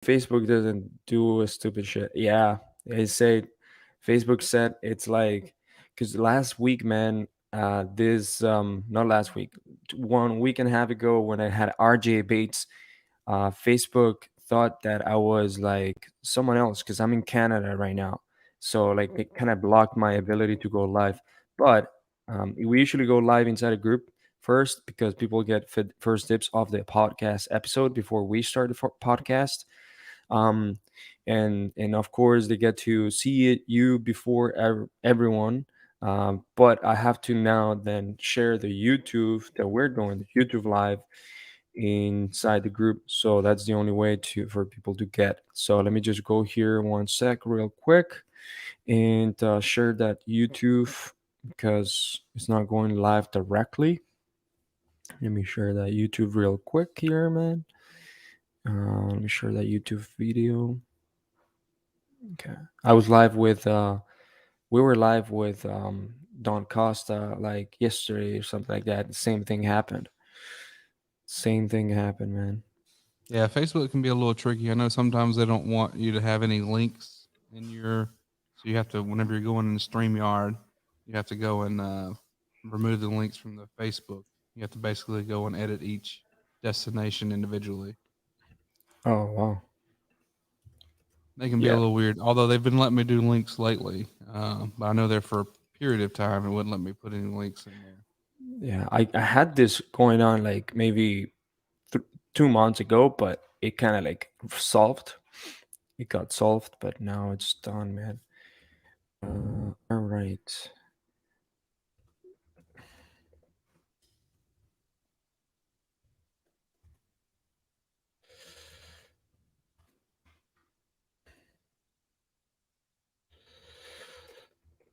Facebook doesn't do a stupid shit. Yeah, they say Facebook said it's like because last week, man, this not last week, 1 week and a half ago when I had RJ Bates, Facebook thought that I was like someone else because I'm in Canada right now. So like it kind of blocked my ability to go live. But we usually go live inside a group first because people get first dips of the podcast episode before we start the podcast. um, and of course they get to see it you before everyone. But I have to now then share the YouTube that we're doing, the YouTube live inside the group. So that's the only way to for people to get. So let me just go here 1 sec real quick and share that YouTube because it's not going live directly. Let me share that YouTube real quick here, man. Let me share that YouTube video. Okay. I was live with we were live with Don Costa like yesterday or something like that. The same thing happened. Same thing happened, man. Yeah, Facebook can be a little tricky. I know sometimes they don't want you to have any links in your, so you have to whenever you're going in StreamYard, you have to go and remove the links from the Facebook. You have to basically go and edit each destination individually. Oh wow. They can be a Yeah. little weird, although they've been letting me do links lately. But I know there for a period of time it wouldn't let me put any links in there. Yeah. I had this going on like maybe 2 months ago, but it kind of like solved. It got solved, but now it's done, man. All right.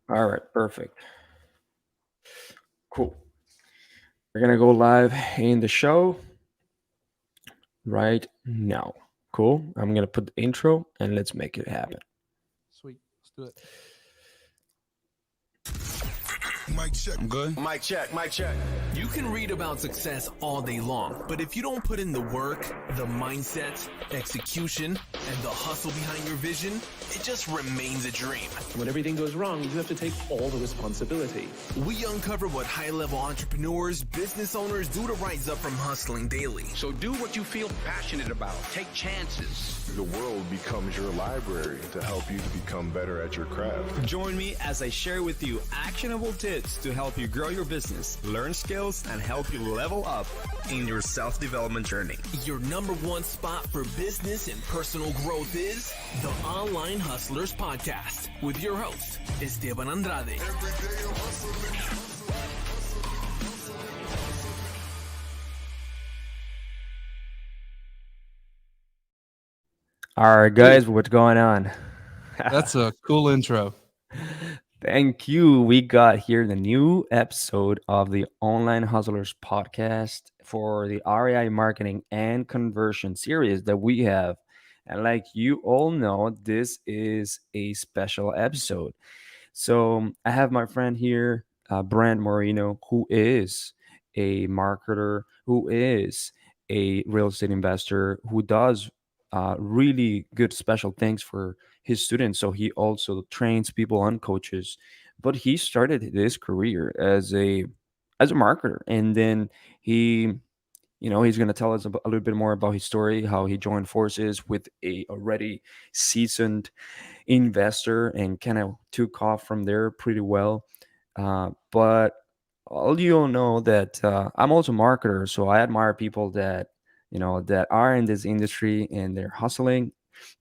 All right. Perfect. Cool. We're gonna go live in the show right now. Cool. I'm gonna put the intro and let's make it happen. Sweet, let's do it. Mic check. I'm good. Mic check. Mic check. You can read about success all day long, but if you don't put in the work, the mindset, execution, and the hustle behind your vision, it just remains a dream. When everything goes wrong, you have to take all the responsibility. We uncover what high-level entrepreneurs, business owners do to rise up from hustling daily. So do what you feel passionate about. Take chances. The world becomes your library to help you to become better at your craft. Join me as I share with you actionable tips to help you grow your business, learn skills, and help you level up in your self-development journey. Your number one spot for business and personal growth is the Online Hustlers Podcast with your host, Esteban Andrade. All right, guys, what's going on? That's a cool intro. Thank you. We got here the new episode of the Online Hustlers podcast for the REI marketing and conversion series that we have. And like you all know, this is a special episode. So I have my friend here, Brent Moreno, who is a marketer, who is a real estate investor, who does really good special things for his students. So he also trains people and coaches. But he started his career as a marketer, and then he he's going to tell us a little bit more about his story, how he joined forces with a already seasoned investor and kind of took off from there pretty well. But all you all know that I'm also a marketer, so I admire people that that are in this industry and they're hustling.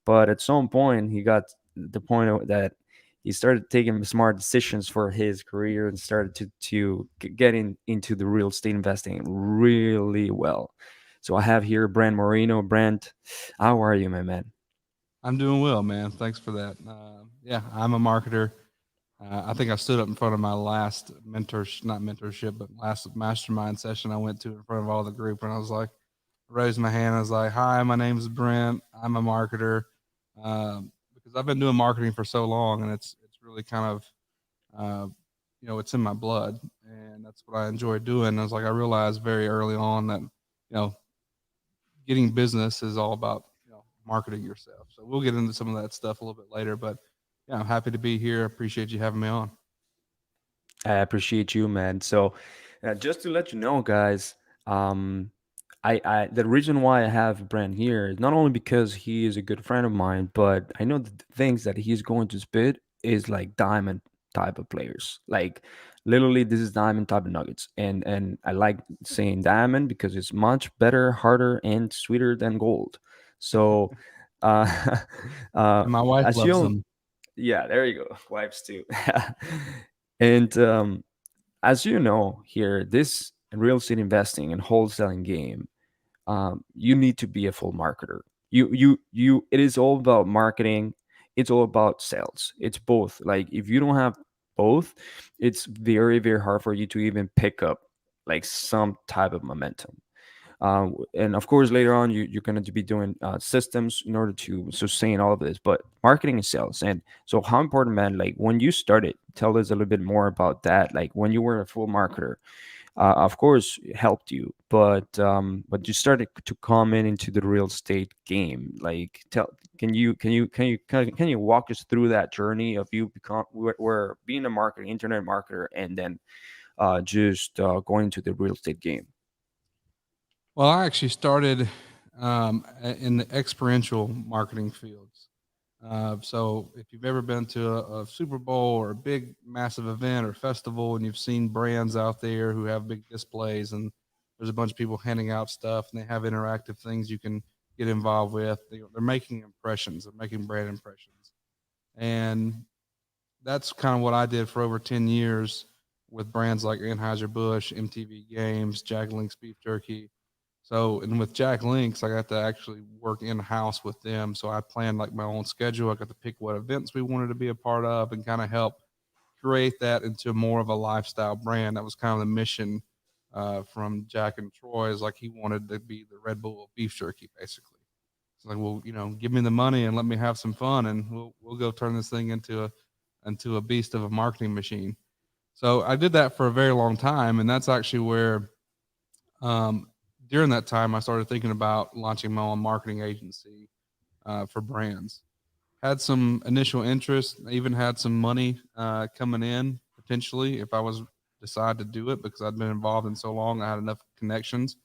But at some point, he got the point that he started taking smart decisions for his career and started to get into the real estate investing really well. So I have here Brent Moreno. Brent, how are you, my man? I'm doing well, man. Thanks for that. Yeah, I'm a marketer. I think I stood up in front of my last not mentorship, but last mastermind session I went to in front of all the group, and I was like, raised my hand. I was like, "Hi, my name is Brent. I'm a marketer." Because I've been doing marketing for so long, and it's really kind of, it's in my blood, and that's what I enjoy doing. And I was like, I realized very early on that, getting business is all about marketing yourself. So we'll get into some of that stuff a little bit later. But yeah, I'm happy to be here. Appreciate you having me on. I appreciate you, man. So, just to let you know, guys, um, the reason why I have Brent here is not only because he is a good friend of mine, but I know the things that he's going to spit is like diamond type of players. Like literally, this is diamond type of nuggets, and I like saying diamond because it's much better, harder, and sweeter than gold. So, uh, And my wife as loves you them. yeah, there you go. Wives too. And as you know, here, this real estate investing and wholesaling game, you need to be a full marketer. It is all about marketing. It's all about sales. It's both. Like if you don't have both, it's very, very hard for you to even pick up like some type of momentum. And of course, later on, you're going to be doing systems in order to sustain all of this. But marketing and sales, and so how important, man? Like when you started, tell us a little bit more about that. Like when you were a full marketer, of course, it helped you, but you started to come into the real estate game. Like, can you walk us through that journey of you become where being a marketer, internet marketer, and then just going into the real estate game? Well, I actually started in the experiential marketing fields. So if you've ever been to a Super Bowl or a big massive event or festival and you've seen brands out there who have big displays and there's a bunch of people handing out stuff and they have interactive things you can get involved with, they're making impressions, they're making brand impressions. And that's kind of what I did for over 10 years with brands like Anheuser-Busch, MTV Games, Jack Link's Beef Jerky. So, and with Jack Links, I got to actually work in house with them. So I planned like my own schedule. I got to pick what events we wanted to be a part of and kind of help create that into more of a lifestyle brand. That was kind of the mission from Jack and Troy, is like he wanted to be the Red Bull of beef jerky, basically. It's like, well, give me the money and let me have some fun, and we'll go turn this thing into a beast of a marketing machine. So I did that for a very long time, and that's actually where um, during that time I started thinking about launching my own marketing agency for brands. Had some initial interest, even had some money coming in potentially if I was decide to do it because I'd been involved in so long. I had enough connections.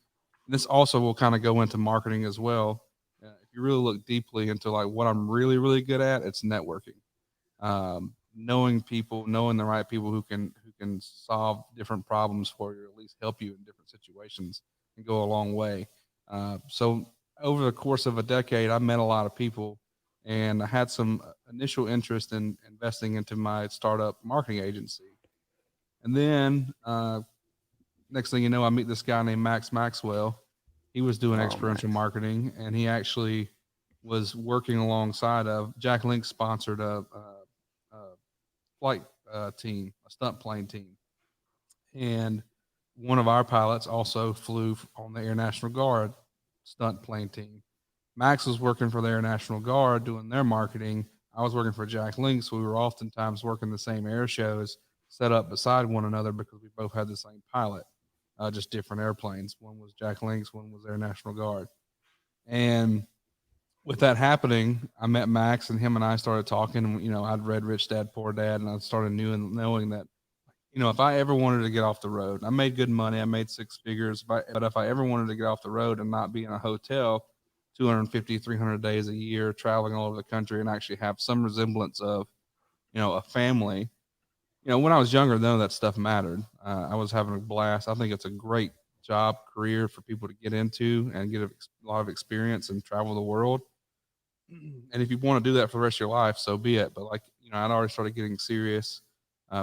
And this also will kind of go into marketing as well. If you really look deeply into like what I'm really really good at, it's networking, knowing people, knowing the right people who can solve different problems for you, or at least help you in different situations, and go a long way. So over the course of a decade, I met a lot of people, and I had some initial interest in investing into my startup marketing agency. And then next thing you know, I meet this guy named Max Maxwell. He was doing Oh, experiential Max. marketing, and he actually was working alongside of Jack Link sponsored a flight team, a stunt plane team, and one of our pilots also flew on the Air National Guard stunt plane team. Max was working for the Air National Guard doing their marketing. I was working for Jack Link, so we were oftentimes working the same air shows set up beside one another because we both had the same pilot, just different airplanes. One was Jack Link's, one was Air National Guard. And with that happening, I met Max, and him and I started talking. I'd read Rich Dad Poor Dad, and I started knowing that if I ever wanted to get off the road, I made good money. I made six figures. But if I ever wanted to get off the road and not be in a hotel 250, 300 days a year, traveling all over the country, and actually have some resemblance of, a family, when I was younger, none of that stuff mattered. I was having a blast. I think it's a great job, career for people to get into and get a lot of experience and travel the world. And if you want to do that for the rest of your life, so be it. But I'd already started getting serious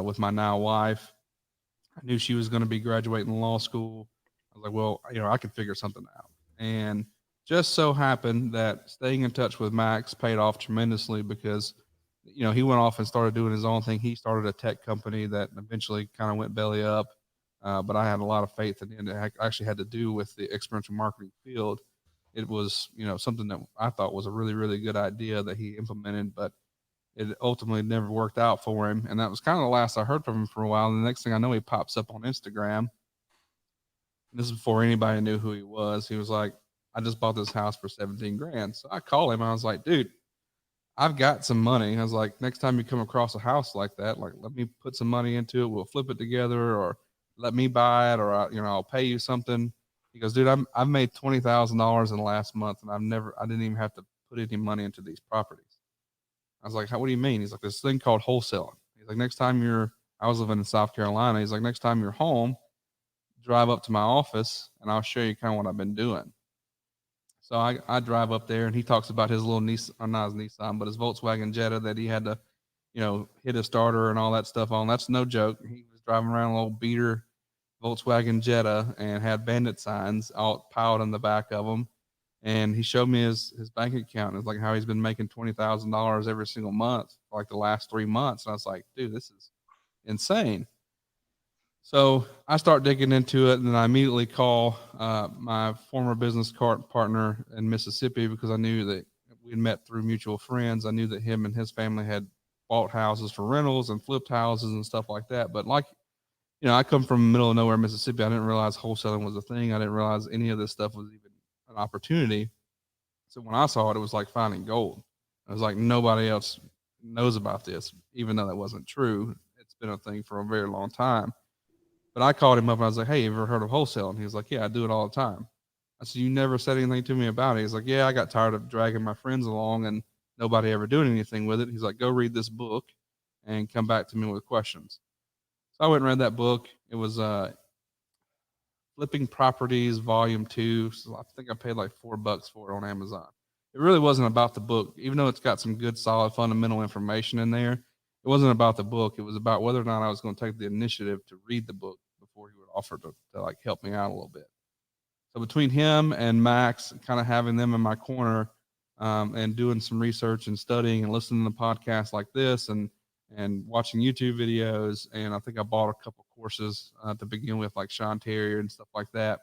with my now wife. I knew she was going to be graduating law school. I was like, well, I could figure something out. And just so happened that staying in touch with Max paid off tremendously because, he went off and started doing his own thing. He started a tech company that eventually kind of went belly up. But I had a lot of faith in it. It actually had to do with the experiential marketing field. It was, something that I thought was a really, really good idea that he implemented, but it ultimately never worked out for him. And that was kind of the last I heard from him for a while. And the next thing I know, he pops up on Instagram. This is before anybody knew who he was. He was like, I just bought this house for 17 grand. So I call him. I was like, dude, I've got some money. I was like, next time you come across a house like that, like, let me put some money into it. We'll flip it together, or let me buy it, or I'll pay you something. He goes, dude, I've made $20,000 in the last month, and I didn't even have to put any money into these properties. I was like, what do you mean? He's like, this thing called wholesaling. He's like, I was living in South Carolina. He's like, next time you're home, drive up to my office and I'll show you kind of what I've been doing. So I drive up there, and he talks about his little Nissan, or not his Nissan, but his Volkswagen Jetta that he had to, hit a starter and all that stuff on. That's no joke. He was driving around a little beater Volkswagen Jetta and had bandit signs all piled in the back of them. And he showed me his bank account. It's like how he's been making $20,000 every single month for like the last 3 months. And I was like, dude, this is insane. So I start digging into it, and then I immediately call my former business partner in Mississippi, because I knew that we had met through mutual friends. I knew that him and his family had bought houses for rentals and flipped houses and stuff like that. But I come from the middle of nowhere, Mississippi. I didn't realize wholesaling was a thing. I didn't realize any of this stuff was even an opportunity. So when I saw it, it was like finding gold. I was like, nobody else knows about this, even though that wasn't true. It's been a thing for a very long time. But I called him up and I was like, hey, you ever heard of wholesaling? He was like, yeah, I do it all the time. I said, you never said anything to me about it. He's like, yeah, I got tired of dragging my friends along and nobody ever doing anything with it. He's like, go read this book and come back to me with questions. So I went and read that book. It was Flipping Properties, Volume 2. So I think I paid like $4 for it on Amazon. It really wasn't about the book, even though it's got some good, solid, fundamental information in there. It wasn't about the book. It was about whether or not I was going to take the initiative to read the book before he would offer to like help me out a little bit. So between him and Max, kind of having them in my corner, and doing some research and studying and listening to podcasts like this, and watching YouTube videos, and I think I bought a couple courses to begin with, like Sean Terrier and stuff like that.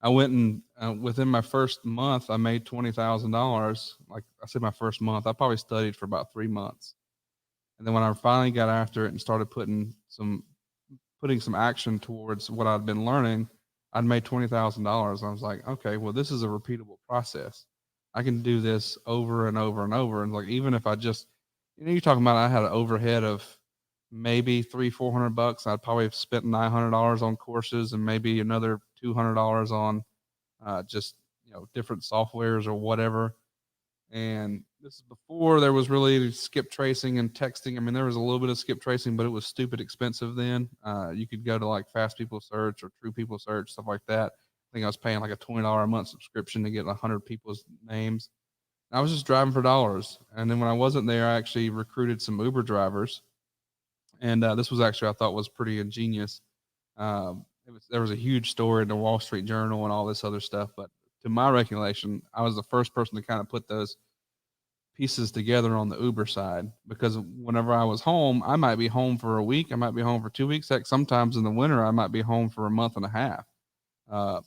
I went and within my first month, I made $20,000. Like I said, my first month, I probably studied for about 3 months. And then when I finally got after it and started putting some action towards what I'd been learning, I'd made $20,000. I was like, okay, well, this is a repeatable process. I can do this over and over and over. And like, even if I just, you're talking about, I had an overhead of maybe $300-400. I'd probably have spent $900 on courses and maybe another $200 on just different softwares or whatever. And this is before there was really skip tracing and texting. I mean, there was a little bit of skip tracing, but it was stupid expensive then. You could go to like Fast People Search or True People Search, stuff like that. I think I was paying like a $20 a month subscription to get 100 people's names. I was just driving for dollars. And then when I wasn't there, I actually recruited some Uber drivers. And this was actually, I thought, was pretty ingenious. There was a huge story in the Wall Street Journal and all this other stuff. But to my recollection, I was the first person to kind of put those pieces together on the Uber side, because whenever I was home, I might be home for a week. I might be home for 2 weeks. Heck, sometimes in the winter, I might be home for a month and a half,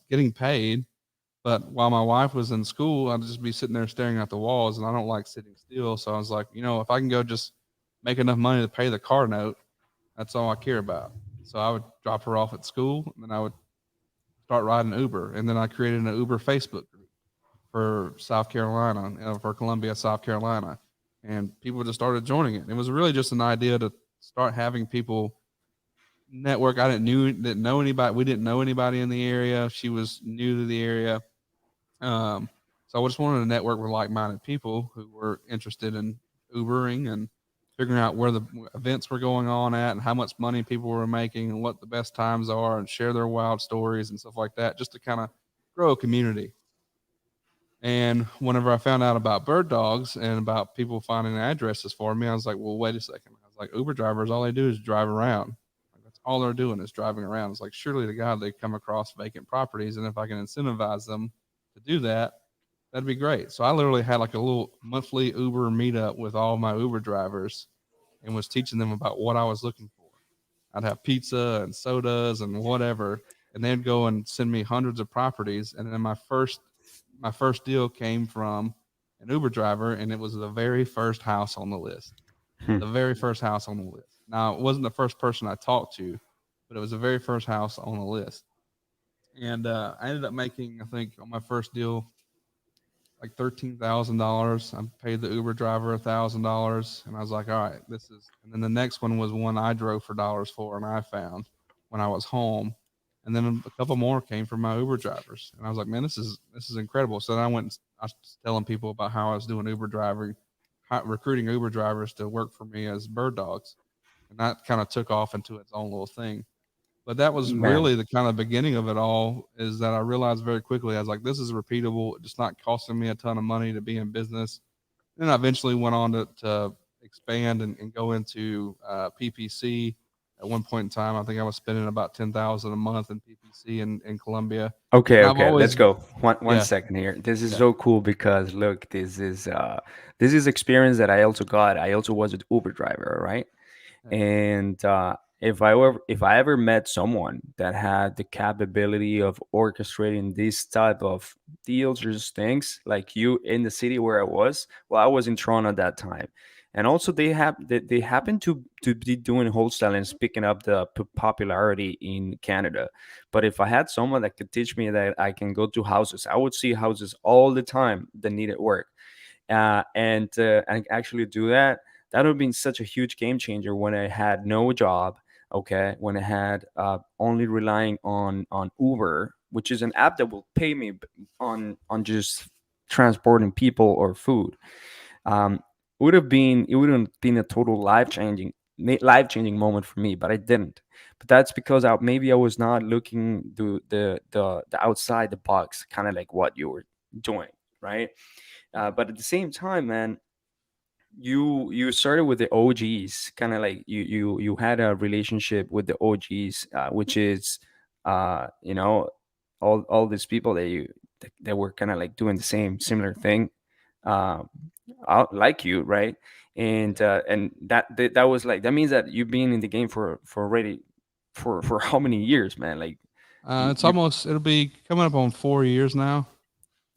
getting paid. But while my wife was in school, I'd just be sitting there staring at the walls, and I don't like sitting still. So I was like, if I can go just make enough money to pay the car note, that's all I care about. So I would drop her off at school, and then I would start riding Uber. And then I created an Uber Facebook group for South Carolina, for Columbia, South Carolina. And people just started joining it. It was really just an idea to start having people network. I didn't know anybody. We didn't know anybody in the area. She was new to the area. So I just wanted to network with like-minded people who were interested in Ubering and figuring out where the events were going on at and how much money people were making and what the best times are, and share their wild stories and stuff like that, just to kind of grow a community. And whenever I found out about bird dogs and about people finding addresses for me, I was like, well, wait a second. I was like, Uber drivers, all they do is drive around. Like, that's all they're doing is driving around. It's like, surely to God, they come across vacant properties. And if I can incentivize them to do that, that'd be great. So I literally had like a little monthly Uber meetup with all my Uber drivers and was teaching them about what I was looking for. I'd have pizza and sodas and whatever, and they'd go and send me hundreds of properties. And then my first deal came from an Uber driver, and it was the very first house on the list. The very first house on the list. Now, it wasn't the first person I talked to, but it was the very first house on the list. And I ended up making, I think, on my first deal, like $13,000. I paid the Uber driver $1,000, and I was like, all right, this is. And then the next one was one I drove for dollars for, and I found when I was home. And then a couple more came from my Uber drivers, and I was like, man, this is incredible. So then I went, and I was telling people about how I was doing Uber driving, recruiting Uber drivers to work for me as bird dogs, and that kind of took off into its own little thing. But that was Man. really the kind of beginning of it all, is that I realized very quickly, I was like, this is repeatable. It's not costing me a ton of money to be in business. Then I eventually went on to expand and go into PPC. At one point in time, I think I was spending about 10,000 a month in PPC in Colombia. Okay, And I've okay, let's always, go. One yeah, second here. This is yeah, so cool because look, this is experience that I also got. I also was an Uber driver, right? yeah. And if I ever met someone that had the capability of orchestrating this type of deals or just things like you in the city where I was, well, I was in Toronto at that time. And also they happen to be doing wholesaling and picking up the popularity in Canada. But if I had someone that could teach me that I can go to houses, I would see houses all the time that needed work, and actually do that. That would have been such a huge game changer when I had no job. Okay, when I had only relying on Uber, which is an app that will pay me on just transporting people or food. Um, it would have been a total life changing moment for me, but I didn't. But that's because maybe I was not looking the outside the box, kind of like what you were doing, right? But at the same time, man, you started with the OGs, kind of like you had a relationship with the OGs, which is you know, all these people that were kind of like doing the same similar thing, uh, like you, right? And that was like, that means that you've been in the game for already for how many years, man? Like It's you almost, it'll be coming up on 4 years now.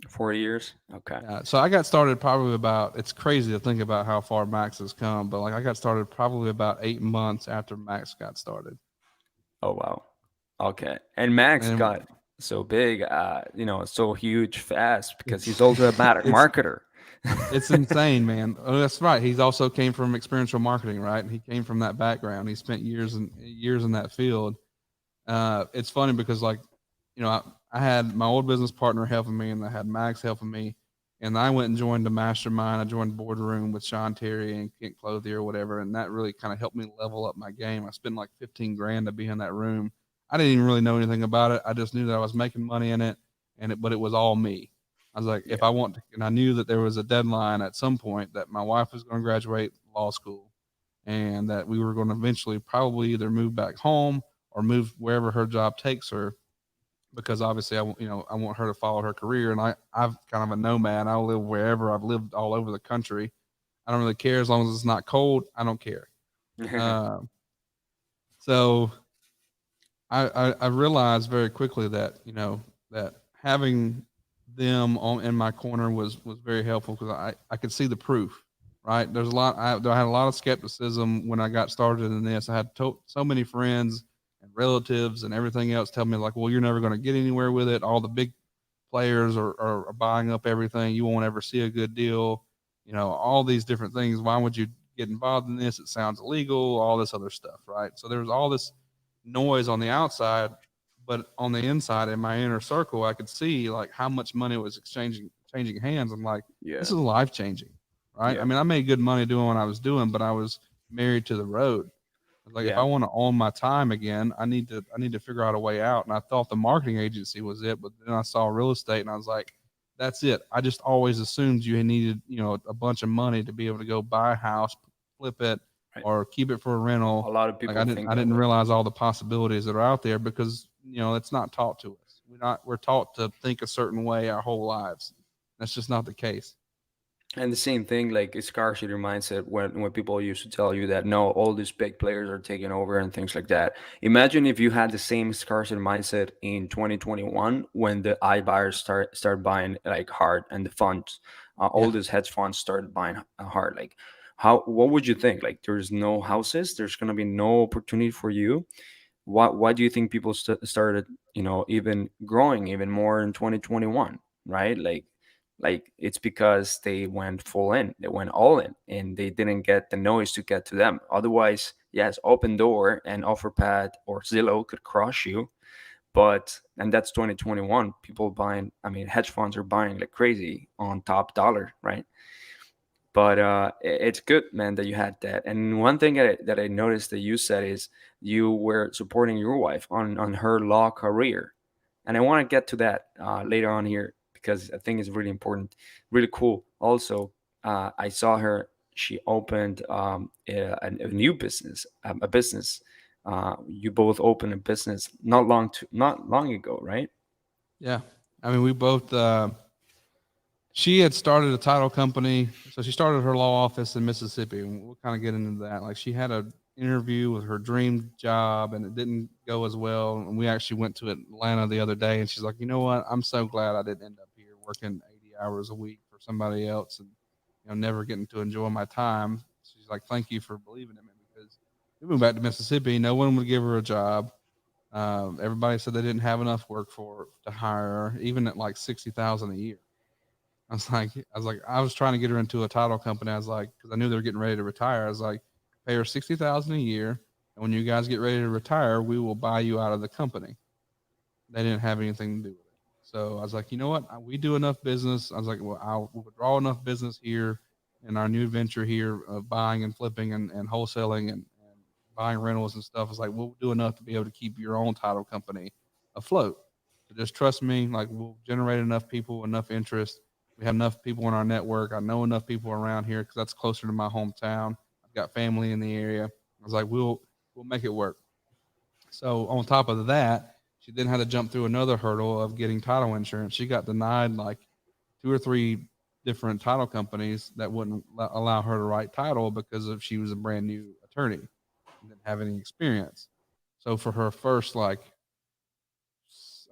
4 years, okay. Yeah, so I got started probably about. It's crazy to think about how far Max has come, but like I got started probably about 8 months after Max got started, Oh wow. Okay. And Max and got so big, so huge fast because he's it's also a it's marketer. it's insane, man. Oh, that's right. He's also came from experiential marketing, right? He came from that background. He spent years and years in that field. It's funny because like, I had my old business partner helping me, and I had Max helping me, and I went and joined the mastermind. I joined Boardroom with Sean Terry and Kent Clothier or whatever, and that really kind of helped me level up my game. I spent like 15 grand to be in that room. I didn't even really know anything about it. I just knew that I was making money in it, but it was all me. I was like, if Yeah. I want to, and I knew that there was a deadline at some point that my wife was going to graduate law school, and that we were going to eventually probably either move back home or move wherever her job takes her, because obviously I want her to follow her career, and I've kind of a nomad. I'll live wherever. I've lived all over the country. I don't really care as long as it's not cold. I don't care. Uh, so I realized very quickly that that having them on in my corner was very helpful, because I could see the proof. Right, there's a lot. I had a lot of skepticism when I got started in this. I had so many friends and relatives and everything else tell me like, well, you're never going to get anywhere with it. All the big players are buying up everything. You won't ever see a good deal. All these different things. Why would you get involved in this? It sounds illegal. All this other stuff, right? So there was all this noise on the outside, but on the inside, in my inner circle, I could see like how much money was changing hands. I'm like, Yeah. this is life changing, right? I Yeah. mean, I made good money doing what I was doing, but I was married to the road. I was like, if I Yeah. want to own my time again, I need to figure out a way out. And I thought the marketing agency was it, but then I saw real estate, and I was like, that's it. I just always assumed you needed, a bunch of money to be able to go buy a house, flip it, Right. or keep it for a A rental. lot of Like people I didn't think I that didn't way. realize all the possibilities that are out there, because it's not taught to us. We're taught to think a certain way our whole lives. That's just not the case. And the same thing, like it's scarcity mindset when people used to tell you that no, all these big players are taking over and things like that. Imagine if you had the same scarcity mindset in 2021 when the iBuyers start buying like hard, and the funds, all Yeah. these hedge funds started buying hard. Like, what would you think? Like, there's no houses, there's gonna be no opportunity for you. Why do you think people started? even growing even more in 2021, right? Like it's because they went full in, they went all in, and they didn't get the noise to get to them. Otherwise, yes, Open Door and OfferPad or Zillow could crush you. But and that's 2021, people buying, I mean, hedge funds are buying like crazy on top dollar, right? But it's good, man, that you had that. And one thing that I noticed that you said is you were supporting your wife on her law career, and I want to get to that later on here because I think it's really important, really cool. Also, I saw her; she opened a new business, a business. You both opened a business not long ago, right? Yeah. I mean, we both, she had started a title company. So she started her law office in Mississippi, and we'll kind of get into that. Like, she had an interview with her dream job and it didn't go as well. And we actually went to Atlanta the other day, and she's like, you know what? I'm so glad I didn't end up here working 80 hours a week for somebody else and, never getting to enjoy my time. She's like, thank you for believing in me, because we moved back to Mississippi. No one would give her a job. Everybody said they didn't have enough work to hire her, even at like 60,000 a year. I was trying to get her into a title company. I was like, because I knew they were getting ready to retire. I was like, pay her 60,000 a year, and when you guys get ready to retire, we will buy you out of the company. They didn't have anything to do with it. So I was like, you know what? We do enough business. I was like, well, I'll withdraw enough business here in our new venture here of buying and flipping and wholesaling and buying rentals and stuff. I was like, we'll do enough to be able to keep your own title company afloat. So just trust me. Like, we'll generate enough people, enough interest. We have enough people in our network. I know enough people around here because that's closer to my hometown. I've got family in the area. I was like, we'll make it work. So on top of that, she then had to jump through another hurdle of getting title insurance. She got denied like two or three different title companies that wouldn't allow her to write title because of she was a brand new attorney and didn't have any experience. So for her first, like,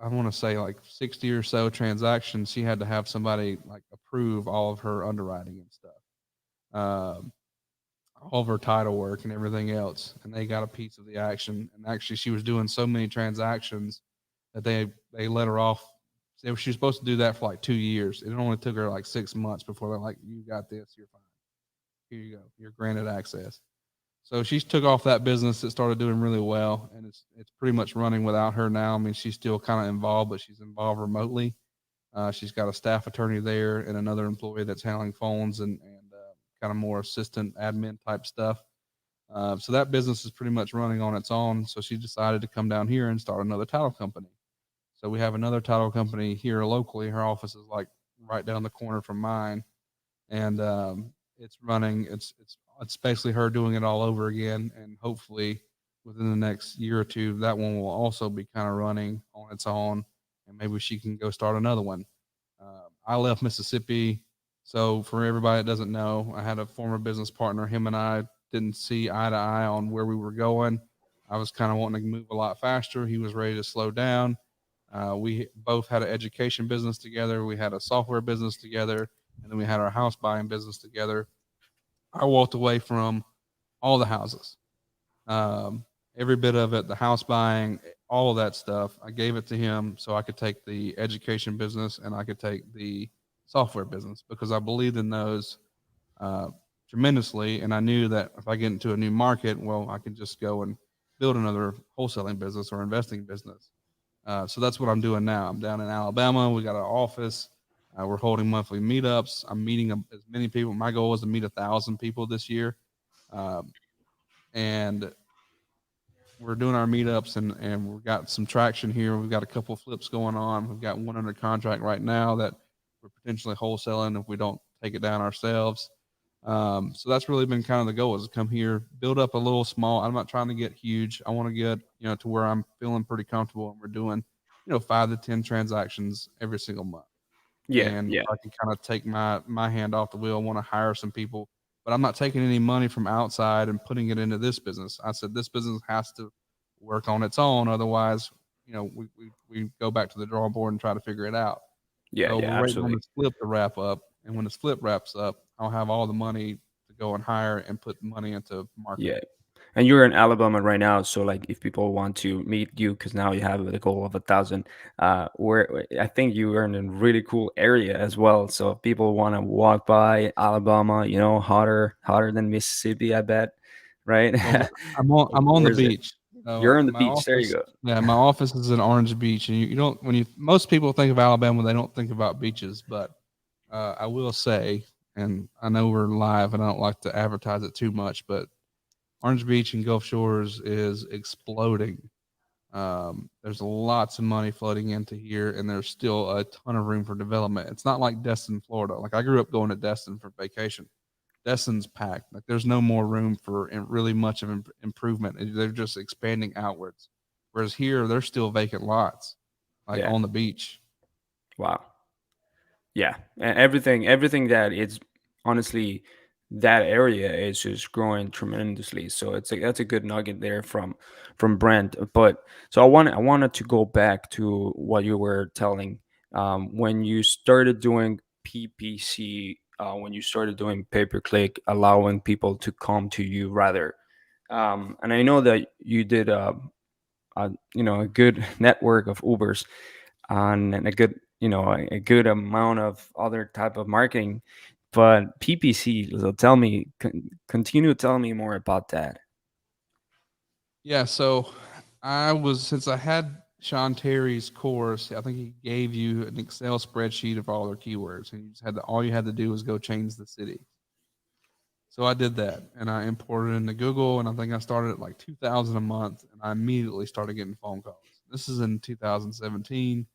I want to say like 60 or so transactions, she had to have somebody like approve all of her underwriting and stuff. Um, all of her title work and everything else, and they got a piece of the action. And actually, she was doing so many transactions that they let her off. She was supposed to do that for like 2 years. It only took her like 6 months before they're like, "You got this. You're fine. Here you go. You're granted access." So she took off that business. It started doing really well, and it's pretty much running without her now. I mean, she's still kind of involved, but she's involved remotely. She's got a staff attorney there and another employee that's handling phones and kind of more assistant admin type stuff. So that business is pretty much running on its own. So she decided to come down here and start another title company. So we have another title company here locally. Her office is like right down the corner from mine, and it's running. It's basically her doing it all over again, and hopefully within the next year or two, that one will also be kind of running on its own, and maybe she can go start another one. I left Mississippi, so for everybody that doesn't know, I had a former business partner. Him and I didn't see eye to eye on where we were going. I was kind of wanting to move a lot faster. He was ready to slow down. We both had an education business together. We had a software business together, and then we had our house buying business together. I walked away from all the houses, um, every bit of it, the house buying, all of that stuff. I gave it to him so I could take the education business and I could take the software business because I believed in those uh, tremendously. And I knew that if I get into a new market, well, I can just go and build another wholesaling business or investing business. So that's what I'm doing now. I'm down in Alabama. We got an office. We're holding monthly meetups. I'm meeting as many people. My goal is to meet 1,000 people this year. Um, and we're doing our meetups and we've got some traction here. We've got a couple of flips going on. We've got one under contract right now that we're potentially wholesaling if we don't take it down ourselves. So that's really been kind of the goal is to come here, build up a little small. I'm not trying to get huge. I want to get, to where I'm feeling pretty comfortable and we're doing, 5 to 10 transactions every single month. Yeah, And yeah, I can kind of take my hand off the wheel. I want to hire some people, but I'm not taking any money from outside and putting it into this business. I said this business has to work on its own, otherwise, we go back to the drawing board and try to figure it out. yeah, So yeah, we're waiting on absolutely. this flip to wrap up, and when this flip wraps up, I'll have all the money to go and hire and put money into Yeah, marketing. And you're in Alabama right now, so like if people want to meet you, because now you have the goal of 1,000, where I think you are in a really cool area as well. So if people want to walk by Alabama, hotter than Mississippi, I bet, right? Well, I'm on the Where is it? beach. So You're on the my beach. There you office, go. yeah, my office is in Orange Beach, and you don't when you most people think of Alabama, they don't think about beaches, but I will say, and I know we're live, and I don't like to advertise it too much, but Orange Beach and Gulf Shores is exploding. There's lots of money flooding into here, and there's still a ton of room for development. It's not like Destin, Florida. Like I grew up going to Destin for vacation. Destin's packed. Like there's no more room for really much of improvement. They're just expanding outwards. Whereas here, there's still vacant lots, like Yeah. on the beach. Wow. Yeah, everything that it's honestly that area is just growing tremendously. So that's a good nugget there from Brent. But so I wanted to go back to what you were telling when you started doing PPC, when you started doing pay per click, allowing people to come to you rather. And I know that you did a good network of Ubers and a good a good amount of other type of marketing, but PPC, so tell me, continue telling me more about that. Yeah. So since I had Sean Terry's course, I think he gave you an Excel spreadsheet of all their keywords, and all you had to do was go change the city. So I did that, and I imported it into Google, and I think I started at like 2,000 a month, and I immediately started getting phone calls. This is in 2017.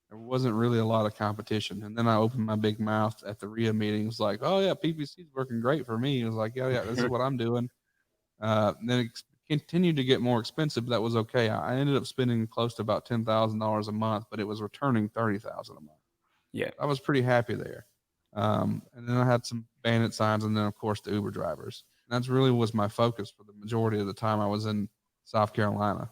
There wasn't really a lot of competition, and then I opened my big mouth at the RIA meeting. It was like, "Oh yeah, PPC is working great for me." It was like, "Yeah, yeah, this is what I'm doing." Then it continued to get more expensive, but that was okay. I ended up spending close to about $10,000 a month, but it was returning 30,000 a month. Yeah. I was pretty happy there. And then I had some bandit signs, and then of course the Uber drivers. And that's really was my focus for the majority of the time I was in South Carolina.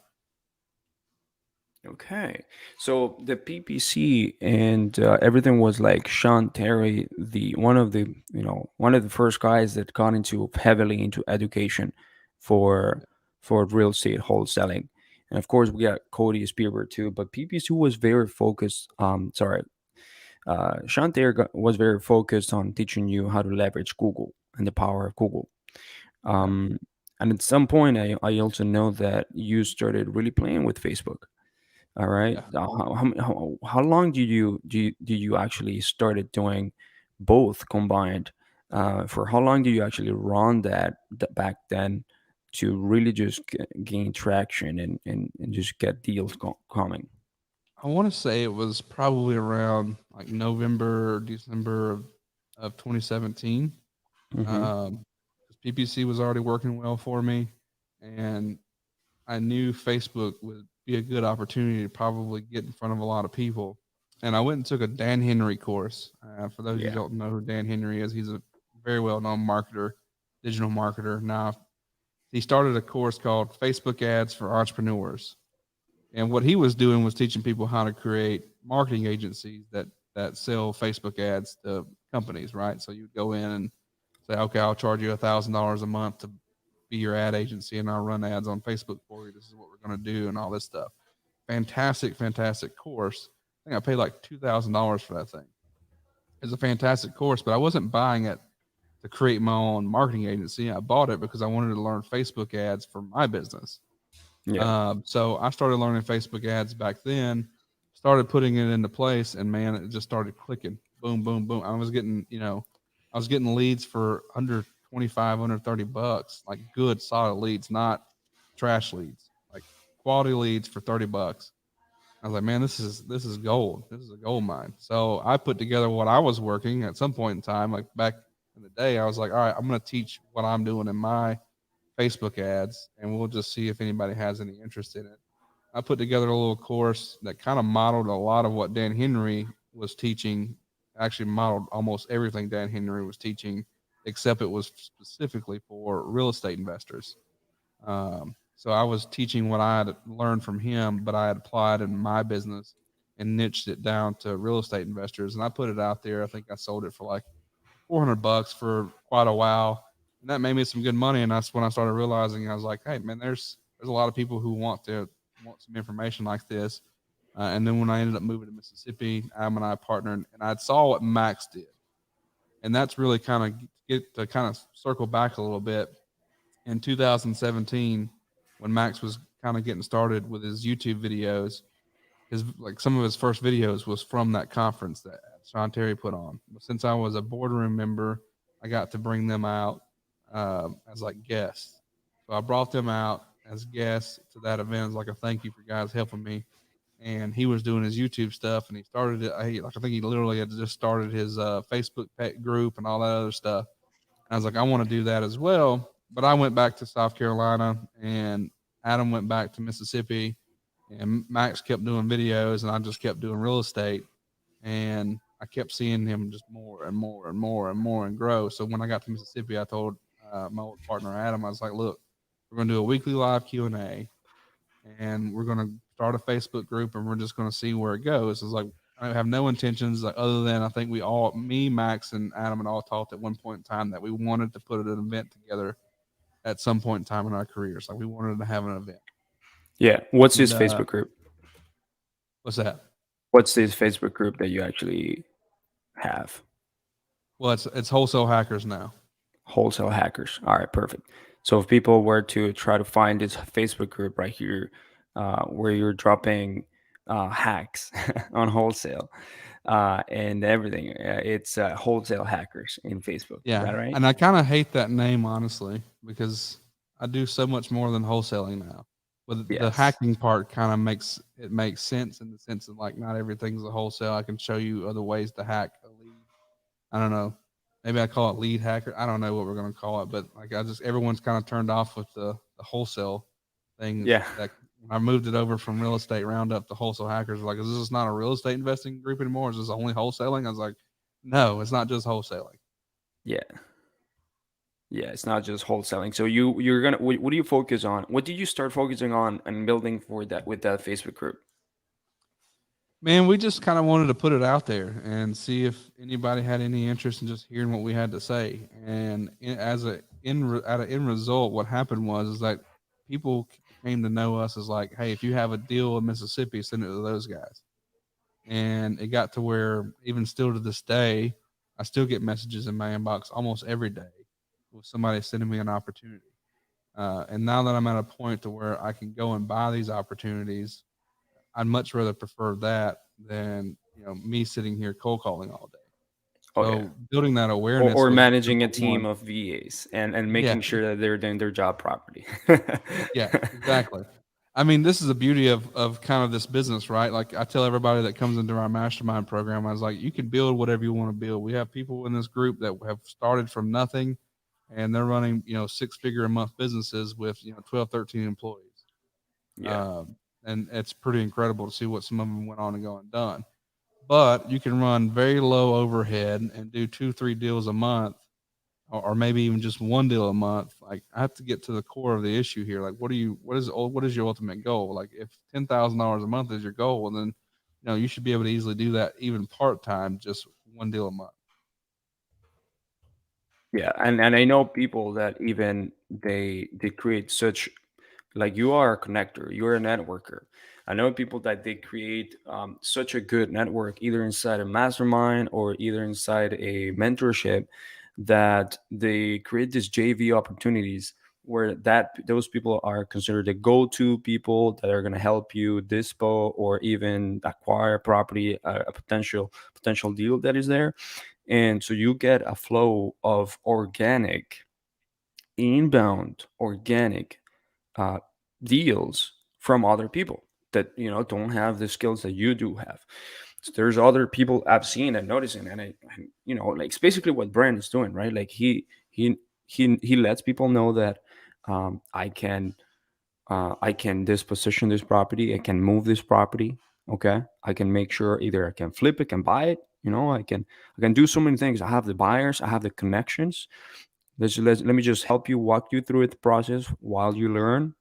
Okay, so the PPC and everything was like Sean Terry, the one of the first guys that got into heavily into education for real estate wholesaling, and of course we got Cody Spearberg too. But PPC was very focused. Sorry, Sean Terry was very focused on teaching you how to leverage Google and the power of Google. Yeah. Um, and at some point, I also know that you started really playing with Facebook. All right. Yeah. How long do you actually started doing both combined? For how long do you actually run that back then to really just gain traction and just get deals coming? I want to say it was probably around like November or December of 2017. Mm-hmm. 'Cause PPC was already working well for me, and I knew Facebook would be a good opportunity to probably get in front of a lot of people. And I went and took a Dan Henry course. For those of you who Yeah. don't know who Dan Henry is, he's a very well known marketer, digital marketer. Now, he started a course called Facebook Ads for Entrepreneurs. And what he was doing was teaching people how to create marketing agencies that sell Facebook ads to companies, right? So you go in and say, okay, I'll charge you $1,000 a month to be your ad agency, and I'll run ads on Facebook for you. This is what we're going to do, and all this stuff. Fantastic, fantastic course. I think I paid like $2,000 for that thing. It's a fantastic course, but I wasn't buying it to create my own marketing agency. I bought it because I wanted to learn Facebook ads for my business. Yeah. So I started learning Facebook ads back then, started putting it into place, and man, it just started clicking. Boom, boom, boom. I was getting leads for under 25, under 30 bucks, like good, solid leads, not trash leads, like quality leads for 30 bucks. I was like, man, this is gold. This is a gold mine. So I put together what I was working at some point in time, like back in the day. I was like, all right, I'm going to teach what I'm doing in my Facebook ads, and we'll just see if anybody has any interest in it. I put together a little course that kind of modeled a lot of what Dan Henry was teaching, actually modeled almost everything Dan Henry was teaching, except it was specifically for real estate investors. So I was teaching what I had learned from him, but I had applied in my business and niched it down to real estate investors. And I put it out there. I think I sold it for like $400 for quite a while. and that made me some good money. And that's when I started realizing, I was like, hey man, there's a lot of people who want some information like this. And then when I ended up moving to Mississippi, Adam and I partnered, and I saw what Max did, and that's really kind of get to kind of circle back a little bit. In 2017, when Max was kind of getting started with his YouTube videos, his like some of his first videos was from that conference that Sean Terry put on. Since I was a boardroom member, I got to bring them out as like guests. So I brought them out as guests to that event as like a thank you for guys helping me. And he was doing his YouTube stuff, and he started it. I think he literally had just started his Facebook pet group and all that other stuff. And I was like, I want to do that as well. But I went back to South Carolina, and Adam went back to Mississippi, and Max kept doing videos, and I just kept doing real estate. And I kept seeing him just more and more and more and more and grow. So when I got to Mississippi, I told my old partner Adam, I was like, look, we're going to do a weekly live Q&A, and we're going to start a Facebook group, and we're just going to see where it goes. It's like, I have no intentions other than I think we all, me, Max, and Adam, and all talked at one point in time that we wanted to put an event together at some point in time in our careers. Like we wanted to have an event. Yeah. What's And this Facebook group? what's that? What's this Facebook group that you actually have? Well, it's wholesale hackers now. Wholesale hackers. All right, perfect. So if people were to try to find this Facebook group right here, where you're dropping hacks on wholesale and everything, it's wholesale hackers in Facebook. Is Yeah, that right? and I kind of hate that name honestly because I do so much more than wholesaling now. But the Yes. hacking part kind of makes sense in the sense of like not everything's a wholesale. I can show you other ways to hack a lead. I don't know. Maybe I call it lead hacker. I don't know what we're going to call it, but like everyone's kind of turned off with the wholesale thing. Yeah. That when I moved it over from real estate roundup to wholesale hackers, like, is this not a real estate investing group anymore? Is this only wholesaling? I was like, no, it's not just wholesaling. Yeah. Yeah, it's not just wholesaling. So you're gonna what do you focus on? What did you start focusing on and building for that with that Facebook group? Man, we just kind of wanted to put it out there and see if anybody had any interest in just hearing what we had to say. And as a at an end result, what happened was is that people came to know us as like, hey, if you have a deal in Mississippi, send it to those guys. And it got to where even still to this day, I still get messages in my inbox almost every day with somebody sending me an opportunity. And now that I'm at a point to where I can go and buy these opportunities, I'd much rather prefer that than me sitting here cold calling all day. Oh yeah. So building that Or, awareness or was managing a number team one. of VAs and Yeah, making sure that they're doing their job properly. yeah, exactly. I mean, this is the beauty of kind of this business, right? Like I tell everybody that comes into our mastermind program, I was like, you can build whatever you want to build. We have people in this group that have started from nothing and they're running, 6-figure a month businesses with, 12, 13 employees. Yeah. And it's pretty incredible to see what some of them went on and go and done. But you can run very low overhead and do 2-3 deals a month, or maybe even just one deal a month. Like I have to get to the core of the issue here. Like, what is your ultimate goal? Like if $10,000 a month is your goal, well then, you should be able to easily do that even part time, just one deal a month. Yeah, and I know people that even they create such, like, you are a connector, you're a networker. I know people that they create such a good network either inside a mastermind or either inside a mentorship, that they create these JV opportunities where that those people are considered the go-to people that are going to help you dispo or even acquire property, a potential deal that is there. And so you get a flow of organic, inbound, organic uh, deals from other people that don't have the skills that you do have. So there's other people I've seen and noticing, and like it's basically what Brent is doing, right? Like he lets people know that I can disposition this property, I can move this property. Okay, I can make sure either I can flip it, can buy it. I can do so many things. I have the buyers, I have the connections. Let me just help you, walk you through it, the process while you learn.